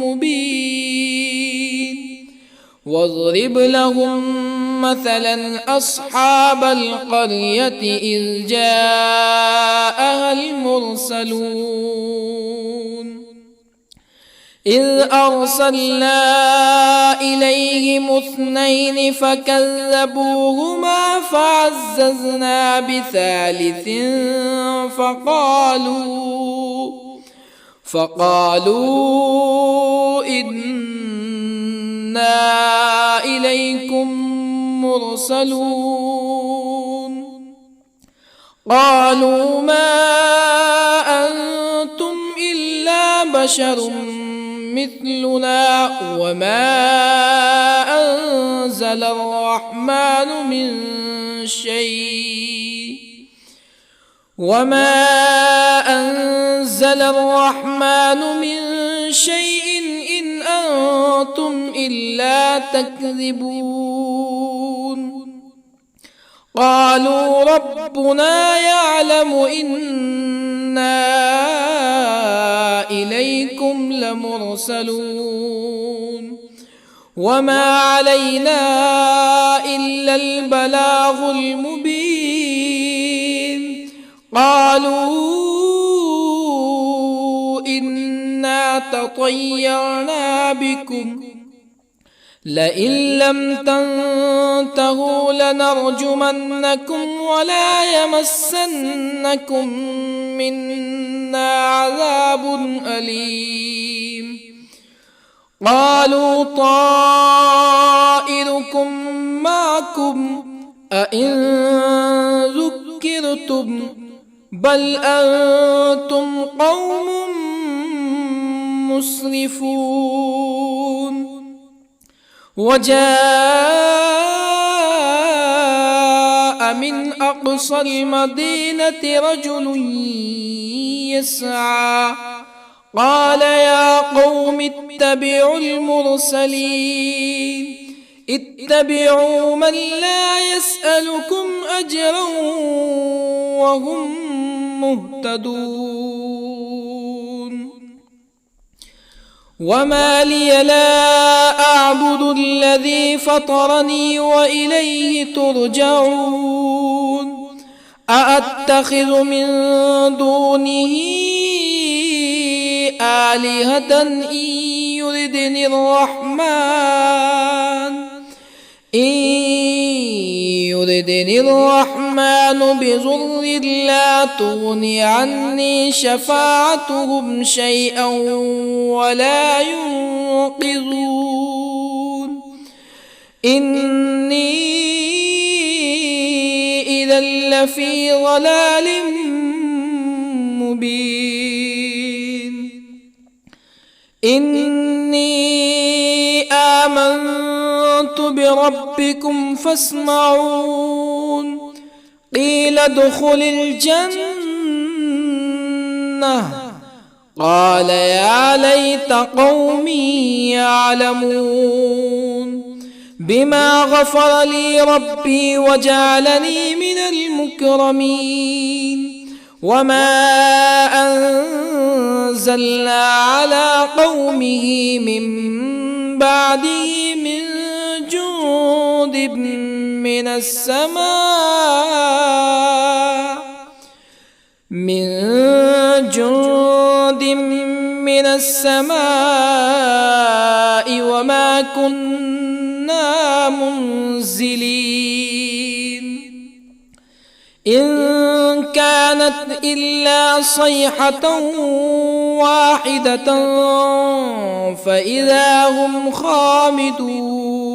مبين واضرب لهم مثلا أصحاب القرية إذ جاءها المرسلون إذ أرسلنا إليهم اثنين فكذبوهما فعززنا بثالث فقالوا إنا إليكم مرسلون قالوا ما أنتم إلا بشر مثلنا وما أنزل الرحمن من شيء إن أنتم إلا تكذبون قالوا ربنا يعلم إنا إليكم لمرسلون وما علينا إلا البلاغ المبين قالوا إنا تطيرنا بكم لئن لم تنتهوا لنرجمنكم ولا يمسنكم منا عذاب أليم. قالوا طائركم معكم أئن ذكرتم بل أنتم قوم مسرفون. وجاء من أقصى المدينة رجل يسعى قال يا قوم اتبعوا المرسلين اتبعوا من لا يسألكم أجرا وهم مهتدون. وما لي لا أعبد الذي فطرني وإليه ترجعون. أأتخذ من دونه آلهة إن يردني الرحمن بضر لا تغني عني شفاعتهم شيئا ولا ينقذون. إني إذا لفي ضلال مبين. إني آمنت بربكم فاسمعون. قيل ادخل الجنة قال يا ليت قومي يعلمون. بما غفر لي ربي وجعلني من المكرمين. وما أنزلنا على قومه من بعده من جند من السماء وما كنا منزلين. إن كانت إلا صيحة واحدة فإذا هم خامدون.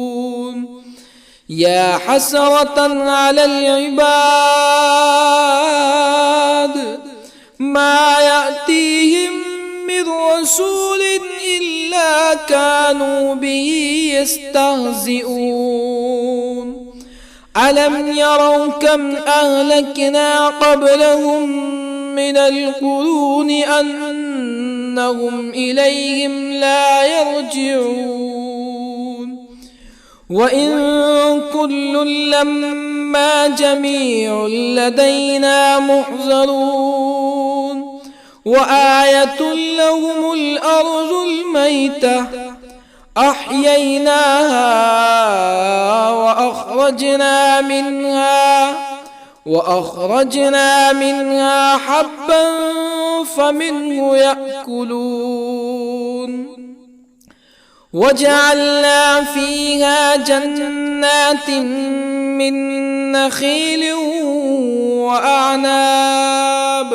يا حسرة على العباد ما يأتيهم من رسول إلا كانوا به يستهزئون. ألم يروا كم أهلكنا قبلهم من القرون أنهم إليهم لا يرجعون. وإن كل لما جميع لدينا محضرون. وآية لهم الأرض الميتة أحييناها وأخرجنا منها حبا فمنه يأكلون. وجعلنا فيها جنات من نخيل وأعناب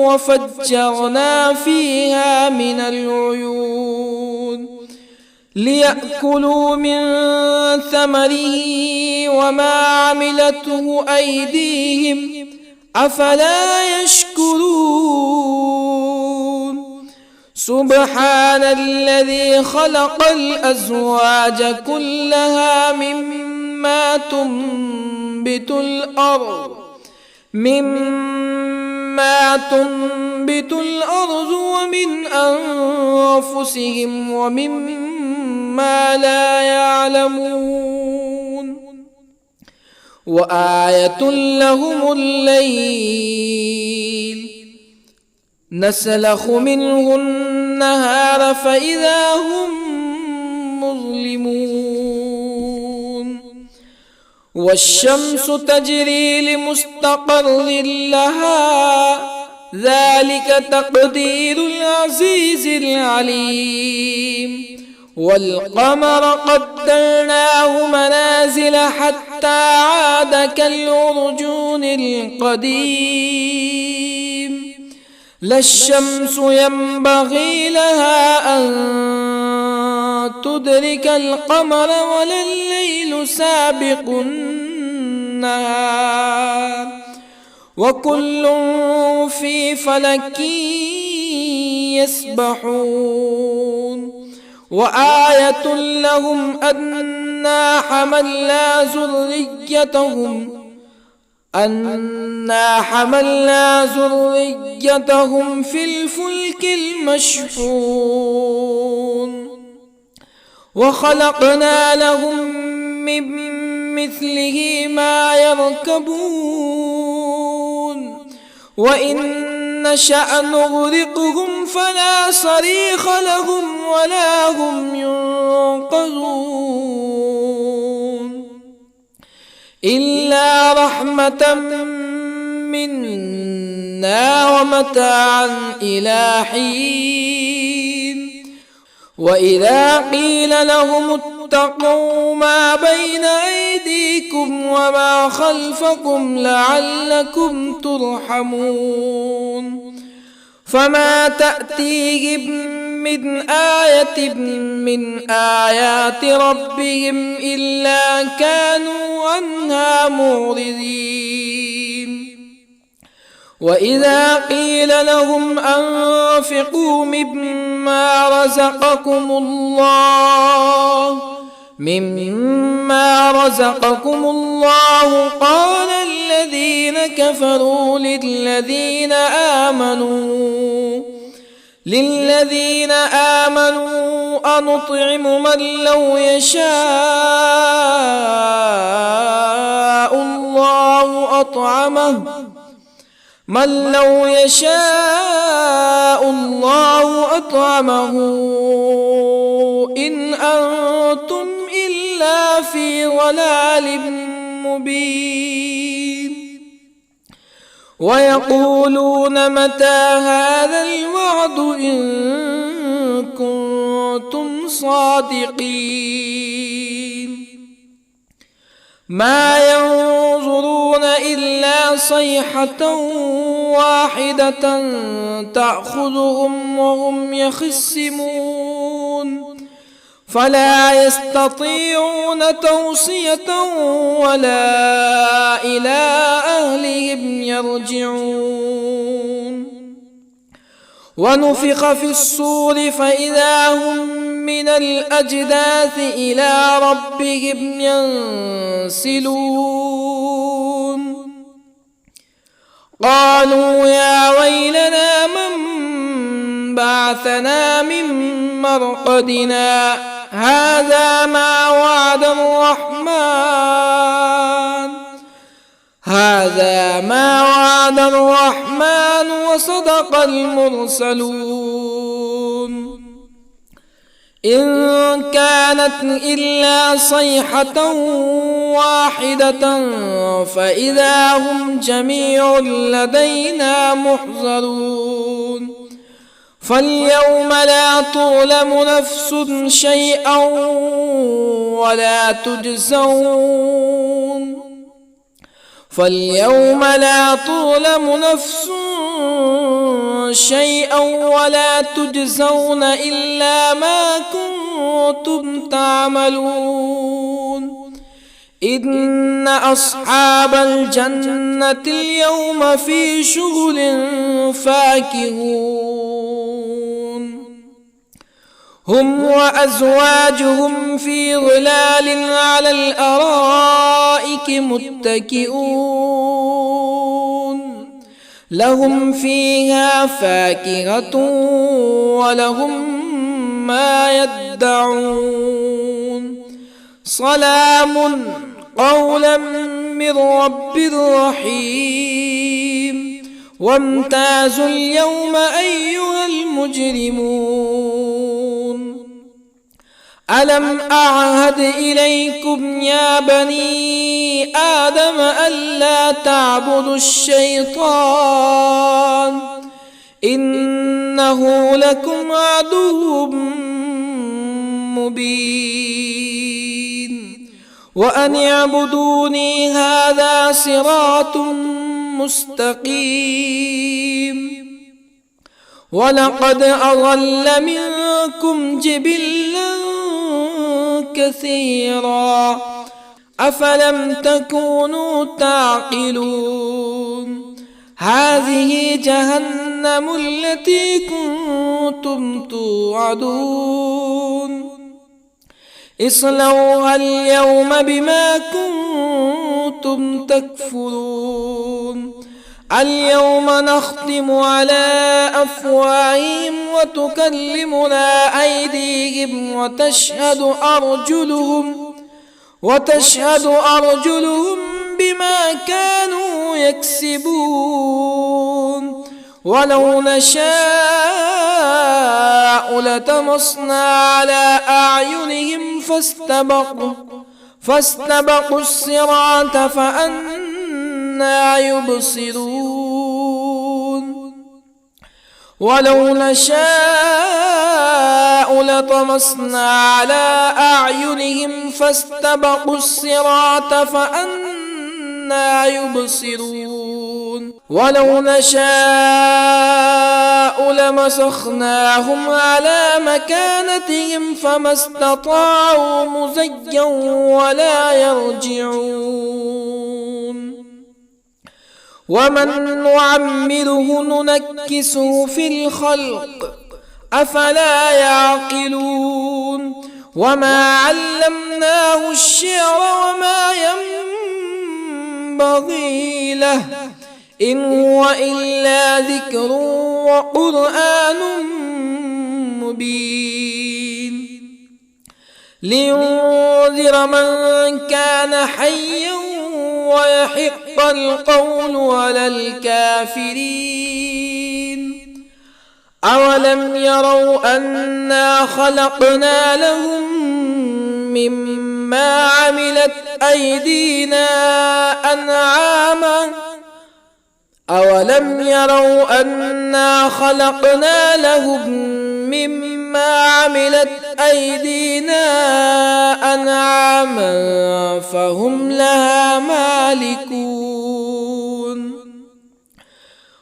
وفجرنا فيها من العيون ليأكلوا من ثمره وما عملته أيديهم أفلا يشكرون. سبحان الذي خلق الأزواج كلها مما تنبت الأرض ومن أنفسهم ومما لا يعلمون. وآية لهم الليل نسلخ منه النهار فإذا هم مظلمون. والشمس تجري لمستقر لها ذلك تقدير العزيز العليم. والقمر قدرناه منازل حتى عاد كالعرجون القديم. لا الشمس ينبغي لها أن تدرك القمر ولا الليل سابق النهار وكل في فلك يسبحون. وآية لهم أنا حملنا ذريتهم في الفلك المشحون وخلقنا لهم من مثله ما يركبون وإن نشأ نغرقهم فلا صريخ لهم ولا هم ينقذون إلا رحمة منا ومتاعا إلى حين. وإذا قيل لهم اتقوا ما بين أيديكم وما خلفكم لعلكم ترحمون فما تأتيهم من آية من آيات ربهم إلا كانوا عنها معرضين. وإذا قيل لهم أنفقوا مما رزقكم الله قال الذين كفروا للذين آمنوا أنطعم من لو يشاء الله أطعمه إن أنتم إلا في ضلال مبين. ويقولون متى هذا الوعد إن كنتم صادقين. ما ينظرون إلا صيحة واحدة تأخذهم وهم يخصمون فلا يستطيعون توصية ولا إلى أهلهم يرجعون. ونفخ في الصور فإذا هم من الأجداث إلى ربهم ينسلون. قالوا يا ويلنا من بعثنا من مرقدنا هذا ما وعد الرحمن وصدق المرسلون. إن كانت إلا صيحة واحدة فإذا هم جميع لدينا محضرون. فاليوم لا تظلم نفس شيئا ولا تجزون إلا ما كنتم تعملون. إن أصحاب الجنة اليوم في شغل فاكهون هم وأزواجهم في ظلال على الأرائك متكئون لهم فيها فاكهة ولهم ما يدعون. سلام قولا من رب رحيم. وامتازوا اليوم أيها المجرمون. ألم أعهد إليكم يا بني آدم ألا تعبدوا الشيطان إنه لكم عدو مبين وأن اعبدوني هذا صراط مستقيم ولقد أضل منكم جبلا كثيرا أفلم تكونوا تعقلون هذه جهنم التي كنتم توعدون اصلوها اليوم بما كنتم تكفرون اليوم نختم على أفواههم وتكلمنا أيديهم وتشهد أرجلهم بما كانوا يكسبون ولو نشاء لطمسنا على أعينهم فاستبقوا الصراط فأنى يبصرون ولو نشاء لطمسنا على أعينهم فاستبقوا الصراط فأنى يبصرون ولو نشاء لمسخناهم على مكانتهم فما استطاعوا مزيا ولا يرجعون ومن نعمره ننكسه في الخلق أفلا يعقلون وما علمناه الشعر وما ينبغي له إن هو إلا ذكر وقرآن مبين لينذر من كان حيا ويحق القول على الكافرين أولم يروا أنا خلقنا لهم مما عملت أيدينا أنعاما أولم يروا أنا خلقنا لهم مما عملت أيدينا أنعاما فهم لها مالكون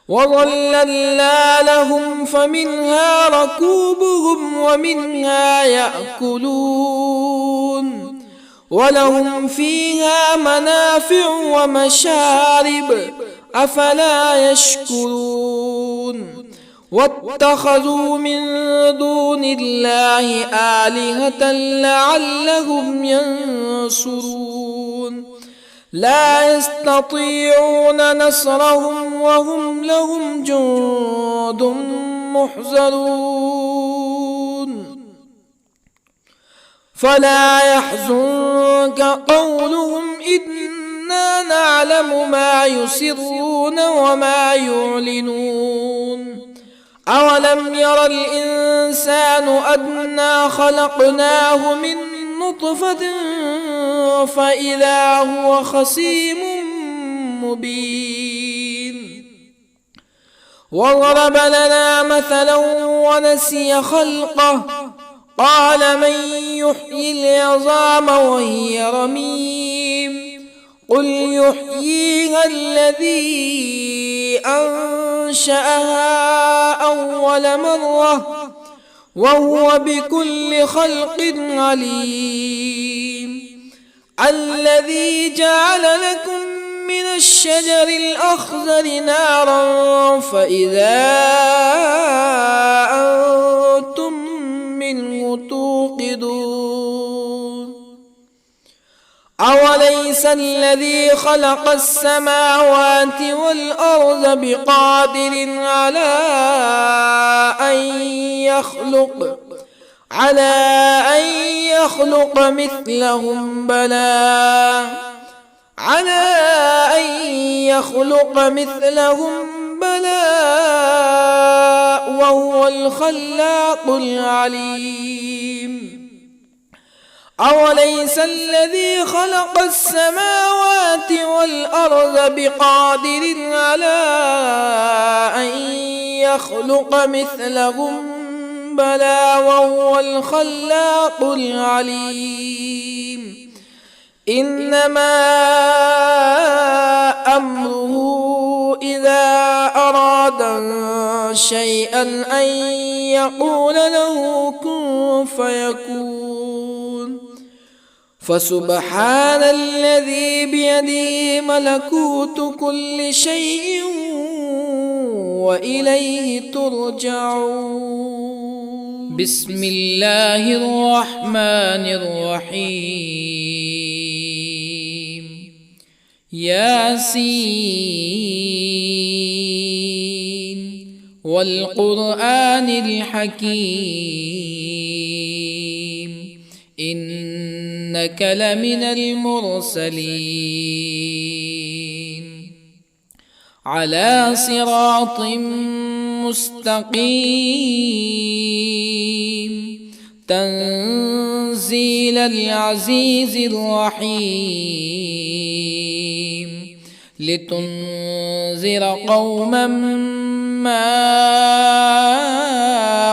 وظللنا لهم فمنها ركوبهم ومنها يأكلون ولهم فيها منافع ومشارب أفلا يشكرون واتخذوا من دون الله آلهة لعلهم ينصرون لا يستطيعون نصرهم وهم لهم جند محضرون فلا يحزنك قولهم إنا نعلم ما يسرون وما يعلنون أولم ير الإنسان أنا خلقناه من نطفة فإذا هو خصيم مبين وضرب لنا مثلا ونسي خلقه قال من يحيي العظام وهي رميم قل يحييها الذي أنشأها أول مرة وهو بكل خلق عليم الذي جعل لكم من الشجر الأخضر نارا فإذا أنتم منه توقدون أوليس الذي خلق السماوات والأرض بقادر على أن يخلق مثلهم بلى وهو الخلاق العليم أوليس الذي خلق السماوات والأرض بقادر على أن يخلق مثلهم بلى وهو الخلاق العليم إنما أمره إذا أراد شيئا أن يقول له كن فيكون فسبحان الذي بيده ملكوت كل شيء وإليه ترجعون. بسم الله الرحمن الرحيم. ياسين والقرآن الحكيم إنك لمن المرسلين على صراط مستقيم تنزيل العزيز الرحيم لتنذر قوما ما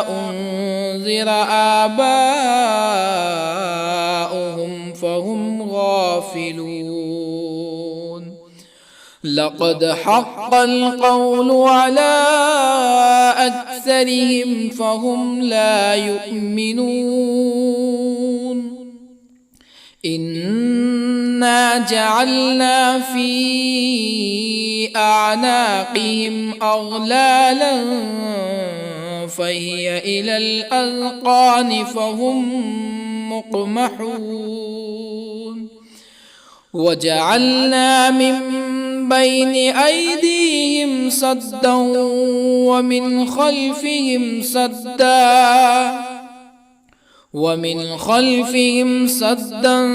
أنذر آباؤهم فهم غافلون لقد حق القول على أكثرهم فهم لا يؤمنون إنا جعلنا في أعناقهم أغلالا فهي إلى الأذقان فهم مقمحون وجعلنا من بين أيديهم سدا ومن خلفهم سدا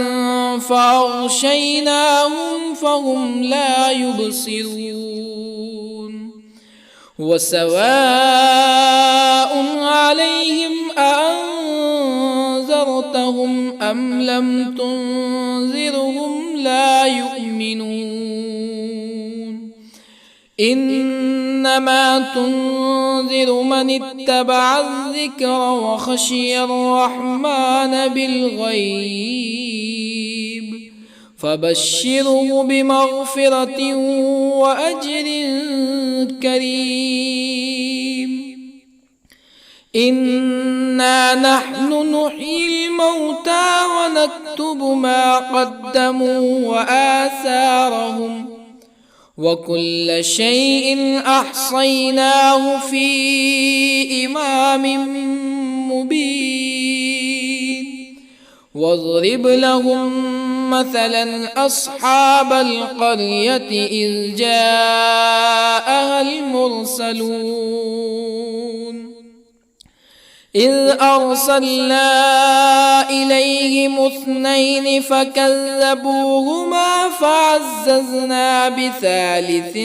فأغشيناهم فهم لا يبصرون وسواء عليهم أأنذرتهم أم لم تنذرهم لا يؤمنون إنما تنذر من اتبع الذكر وخشي الرحمن بالغيب فبشره بمغفرة وأجر كريم إنا نحن نحيي الموتى ونكتب ما قدموا وآثارهم وكل شيء أحصيناه في إمام مبين واضرب لهم مثلا أصحاب القرية إذ جاءها المرسلون إذ أرسلنا إليهم اثنين فكذبوهما فعززنا بثالث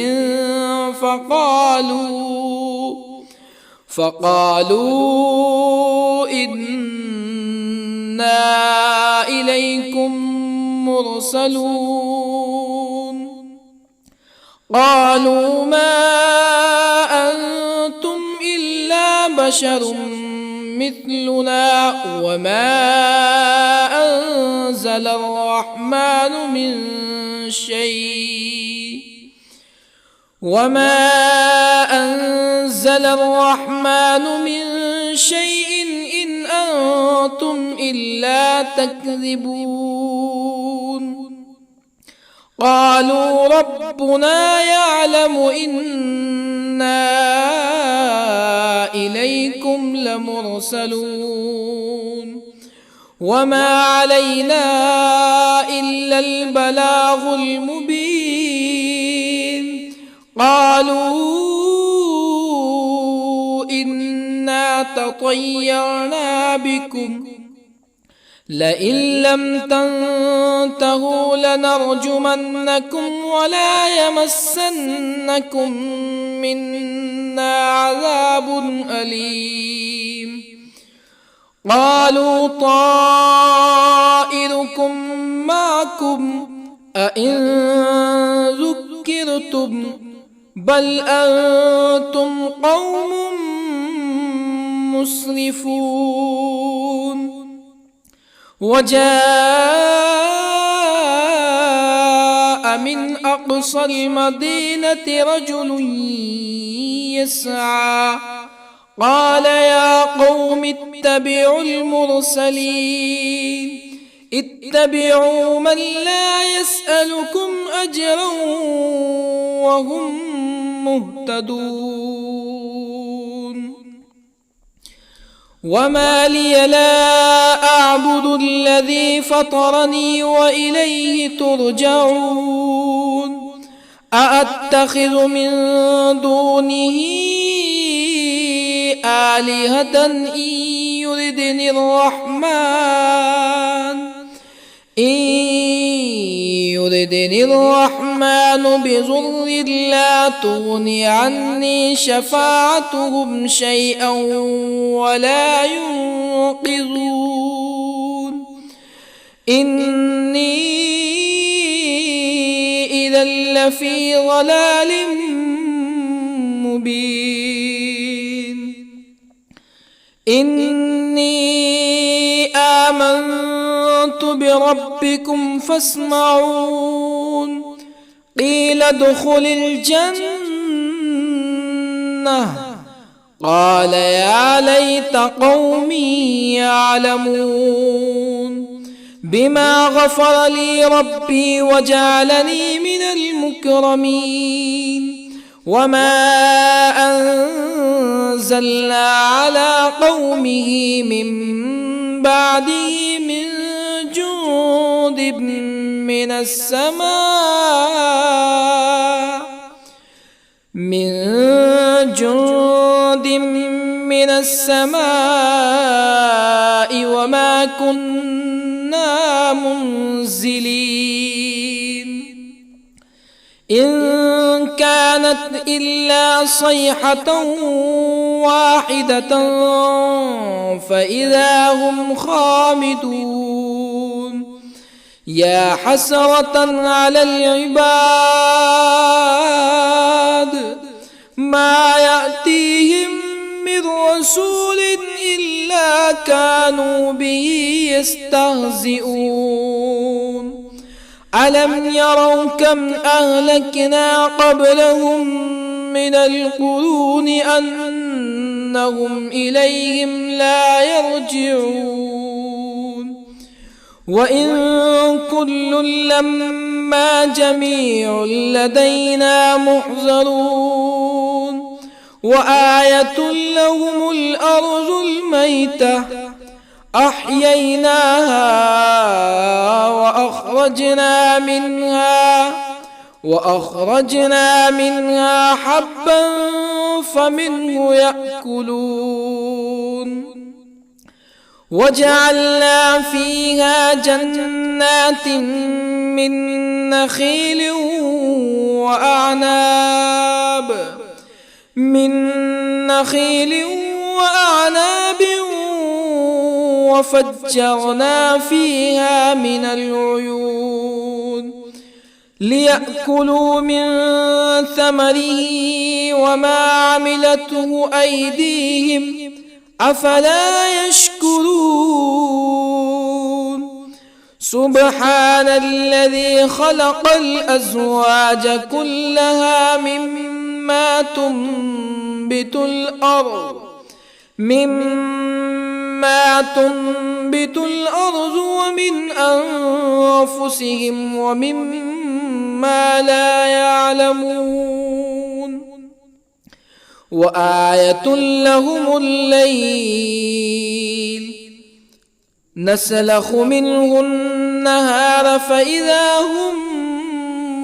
فقالوا إنا إليكم مرسلون قالوا ما أنتم إلا بشر مثلنا وما أنزل الرحمن من شيء إن أنتم إلا تكذبون قالوا ربنا يعلم إنا إليكم لمرسلون وما علينا إلا البلاغ المبين قالوا إنا تطيرنا بكم لئن لم تنتهوا لنرجمنكم ولا يمسنكم منا عذاب أليم قالوا طائركم معكم أئن ذكرتم بل أنتم قوم مسرفون. وجاء من أقصى المدينة رجل يسعى قال يا قوم اتبعوا المرسلين اتبعوا من لا يسألكم أجرا وهم مهتدون. وما لي لا أعبد الذي فطرني وإليه ترجعون. أأتخذ من دونه آلهة إن يردني الرحمن بضر لا تغني عني شفاعتهم شيئا ولا ينقذون. إني إذا لفي ضلال مبين. إني آمنت بربكم فاسمعون. قيل ادخل الجنة قال يا ليت قومي يعلمون بما غفر لي ربي وجعلني من المكرمين. وما أنزلنا على قومه من بعده من جند من السماء وما كنا منزلين. إن كانت إلا صيحة واحدة فإذا هم خامدون. يا حسرة على العباد ما يأتيهم من رسول إلا كانوا به يستهزئون. ألم يروا كم أهلكنا قبلهم من القرون أنهم إليهم لا يرجعون. وإن كل لما جميع لدينا محضرون. وآية لهم الأرض الميتة أحييناها وأخرجنا منها حبا فمنه يأكلون. وجعلنا فيها جنات من نخيل وأعناب وفجرنا فيها من العيون ليأكلوا من ثمره وما عملته أيديهم أفلا يشكرون. سبحان الذي خلق الأزواج كلها مما تنبت الأرض ومن أنفسهم ومما لا يعلمون. وآية لهم الليل نسلخ منه النهار فإذا هم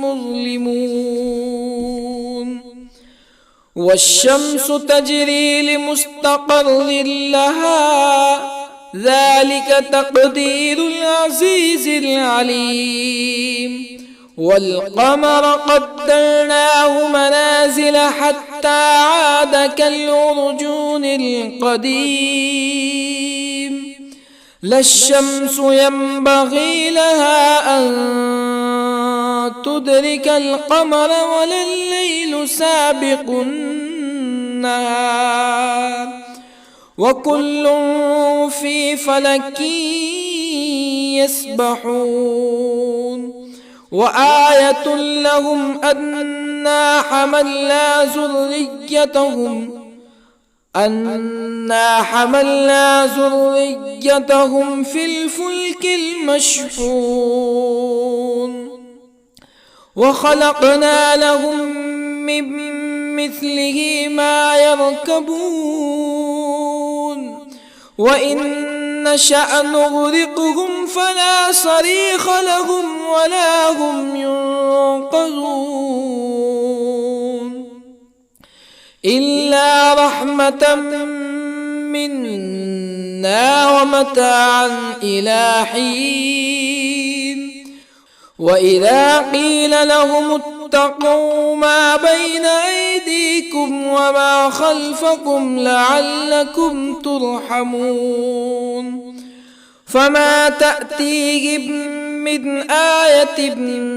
مظلمون. والشمس تجري لمستقر لها ذلك تقدير العزيز العليم. والقمر قدرناه منازل حتى عاد كالعرجون القديم. لا الشمس ينبغي لها أن تدرك القمر ولا الليل سابق النهار وكل في فلك يسبحون وآية لهم أنا حملنا ذريتهم في الفلك المشحون وخلقنا لهم من مثله ما يركبون وإن نشأ نغرقهم فلا صريخ لهم ولا هم ينقذون إلا رحمة منا ومتاعا إلى حين وإذا قيل لهم اتقوا ما بين أيديكم وما خلفكم لعلكم ترحمون فما تأتيهم من آية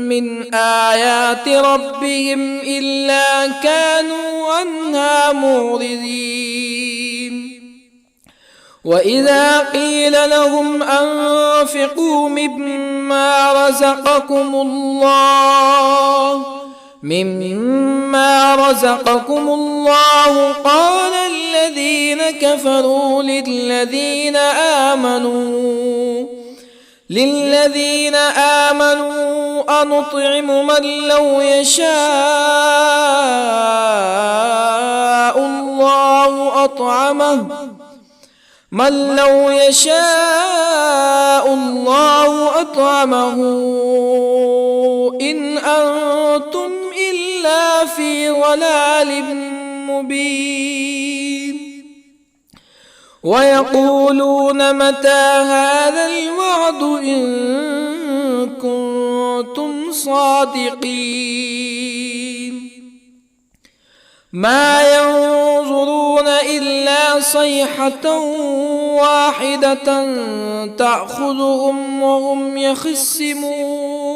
من آيات ربهم إلا كانوا عنها معرضين وإذا قيل لهم أنفقوا مما رزقكم الله قال الذين كفروا للذين آمنوا أنطعم من لو يشاء الله أطعمه إن أنتم إلا في ضلال مبين ويقولون متى هذا الوعد إن كنتم صادقين ما ينظرون إلا صيحة واحدة تأخذهم وهم يخصمون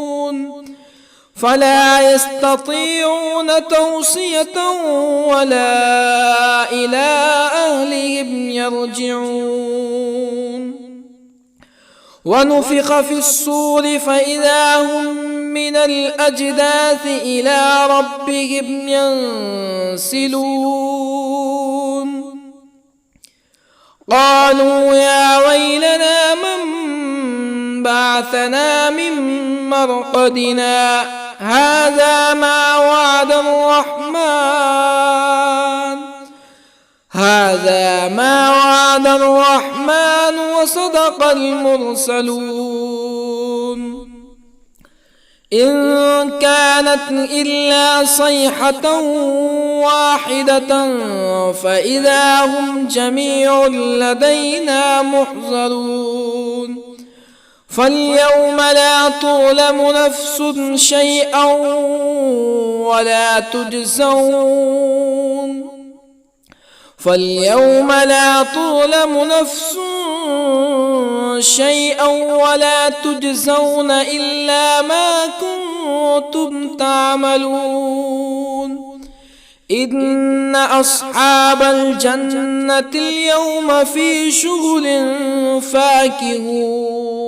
فلا يستطيعون توصية ولا إلى أهلهم يرجعون ونفخ في الصور فإذا هم من الأجداث إلى ربهم ينسلون قالوا يا ويلنا من بعثنا من مرقدنا هذا ما وعد الرحمن وصدق المرسلون إن كانت إلا صيحة واحدة فإذا هم جميع لدينا محضرون فاليوم لا تظلم نفس شيئا ولا تجزون إلا ما كنتم تعملون إن أصحاب الجنة اليوم في شغل فاكهون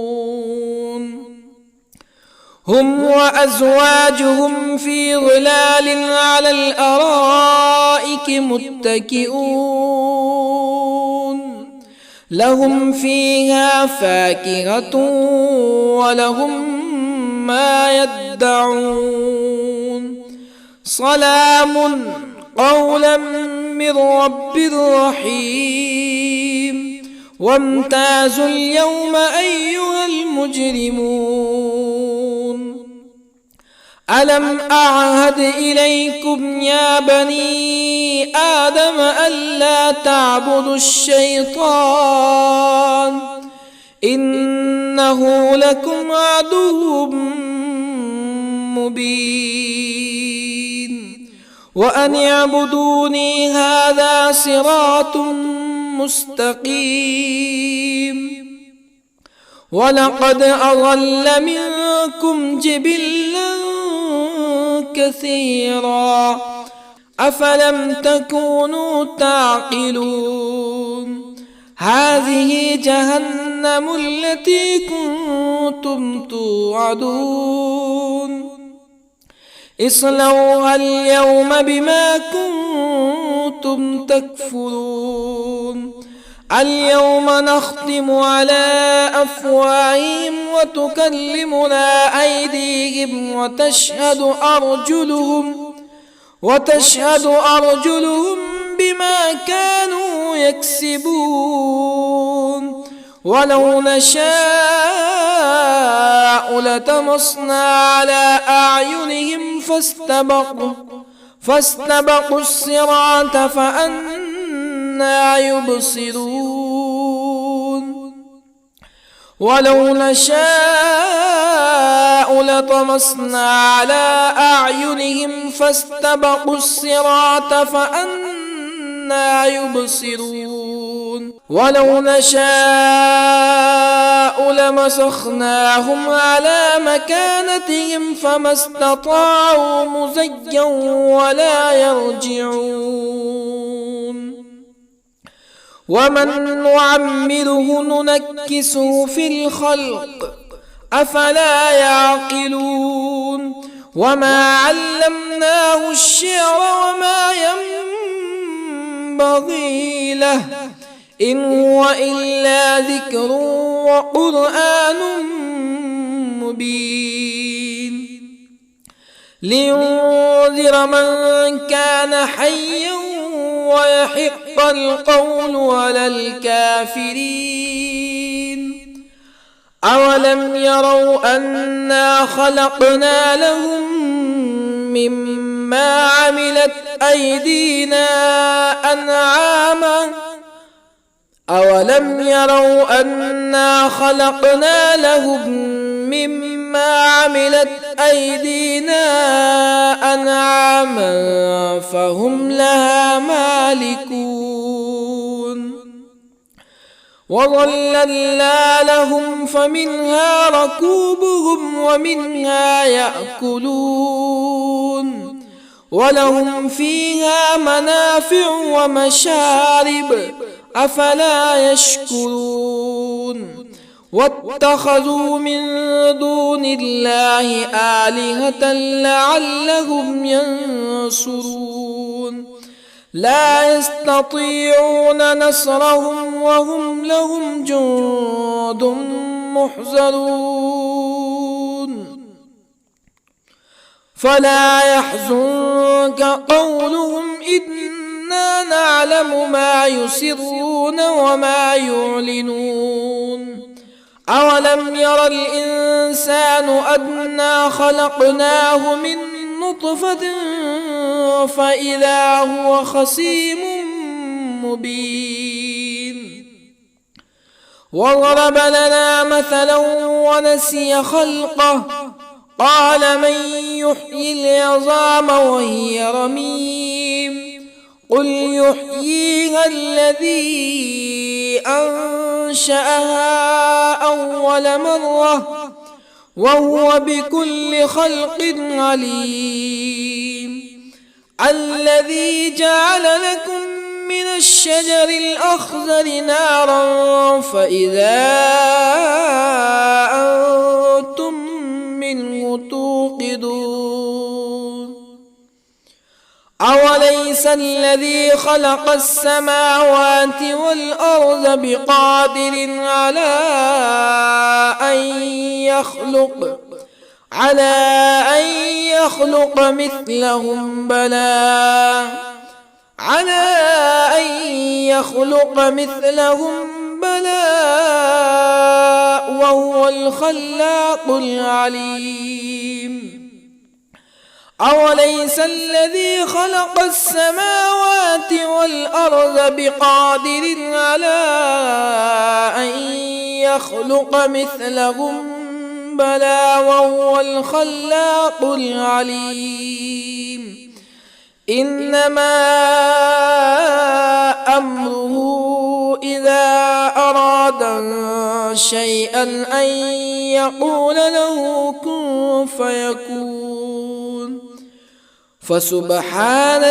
هم وأزواجهم في ظلال على الأرائك متكئون لهم فيها فاكهة ولهم ما يدعون سلام قولا من رب رحيم وامتازوا اليوم أيها المجرمون ألم أعهد إليكم يا بني آدم ألا تعبدوا الشيطان إنه لكم عدو مبين وأن اعبدوني هذا صراط مستقيم ولقد أضل منكم جبلا كثيرا أفلم تكونوا تعقلون هذه جهنم التي كنتم توعدون اصلوها اليوم بما كنتم تكفرون اليوم نختم على أفواههم وتكلمنا أيديهم وتشهد أرجلهم بما كانوا يكسبون ولو نشاء لطمسنا على أعينهم فاستبقوا الصراط فأنى يبصرون ولو نشاء لطمسنا على أعينهم فاستبقوا الصراط فأنى يبصرون ولو نشاء لمسخناهم على مكانتهم فما استطاعوا مزيا ولا يرجعون ومن نعمره ننكسه في الخلق أفلا يعقلون وما علمناه الشعر وما ينبغي له إن هو إلا ذكر وقرآن مبين لينذر من كان حيا ويحق القول على الكافرين أولم يروا أنا خلقنا لهم مما عملت أيدينا أنعاما أولم يروا أنا خلقنا لهم مما عملت أيدينا أنعاما فهم لها مالكون وظللنا لهم فمنها ركوبهم ومنها يأكلون ولهم فيها منافع ومشارب أفلا يشكرون واتخذوا من دون الله آلهة لعلهم ينصرون لا يستطيعون نصرهم وهم لهم جند محضرون فلا يحزنك قولهم إنا نعلم ما يسرون وما يعلنون أولم ير الإنسان أنا خلقناه من نطفة فإذا هو خصيم مبين وضرب لنا مثلا ونسي خلقه قال من يحيي العظام وهي رميم قل يحييها الذي أنشأها أول مرة وهو بكل خلق عليم الذي جعل لكم من الشجر الأخضر نارا فإذا أنتم منه توقدون أوليس الذي خلق السماوات والأرض بقادر على أن يخلق مثلهم بلى وهو الخلاق العليم أوليس الذي خلق السماوات والأرض بقادر على أن يخلق مثلهم بلى وهو الخلاق العليم إنما أمره إذا أراد شيئا أن يقول له كن فيكون. فسبحان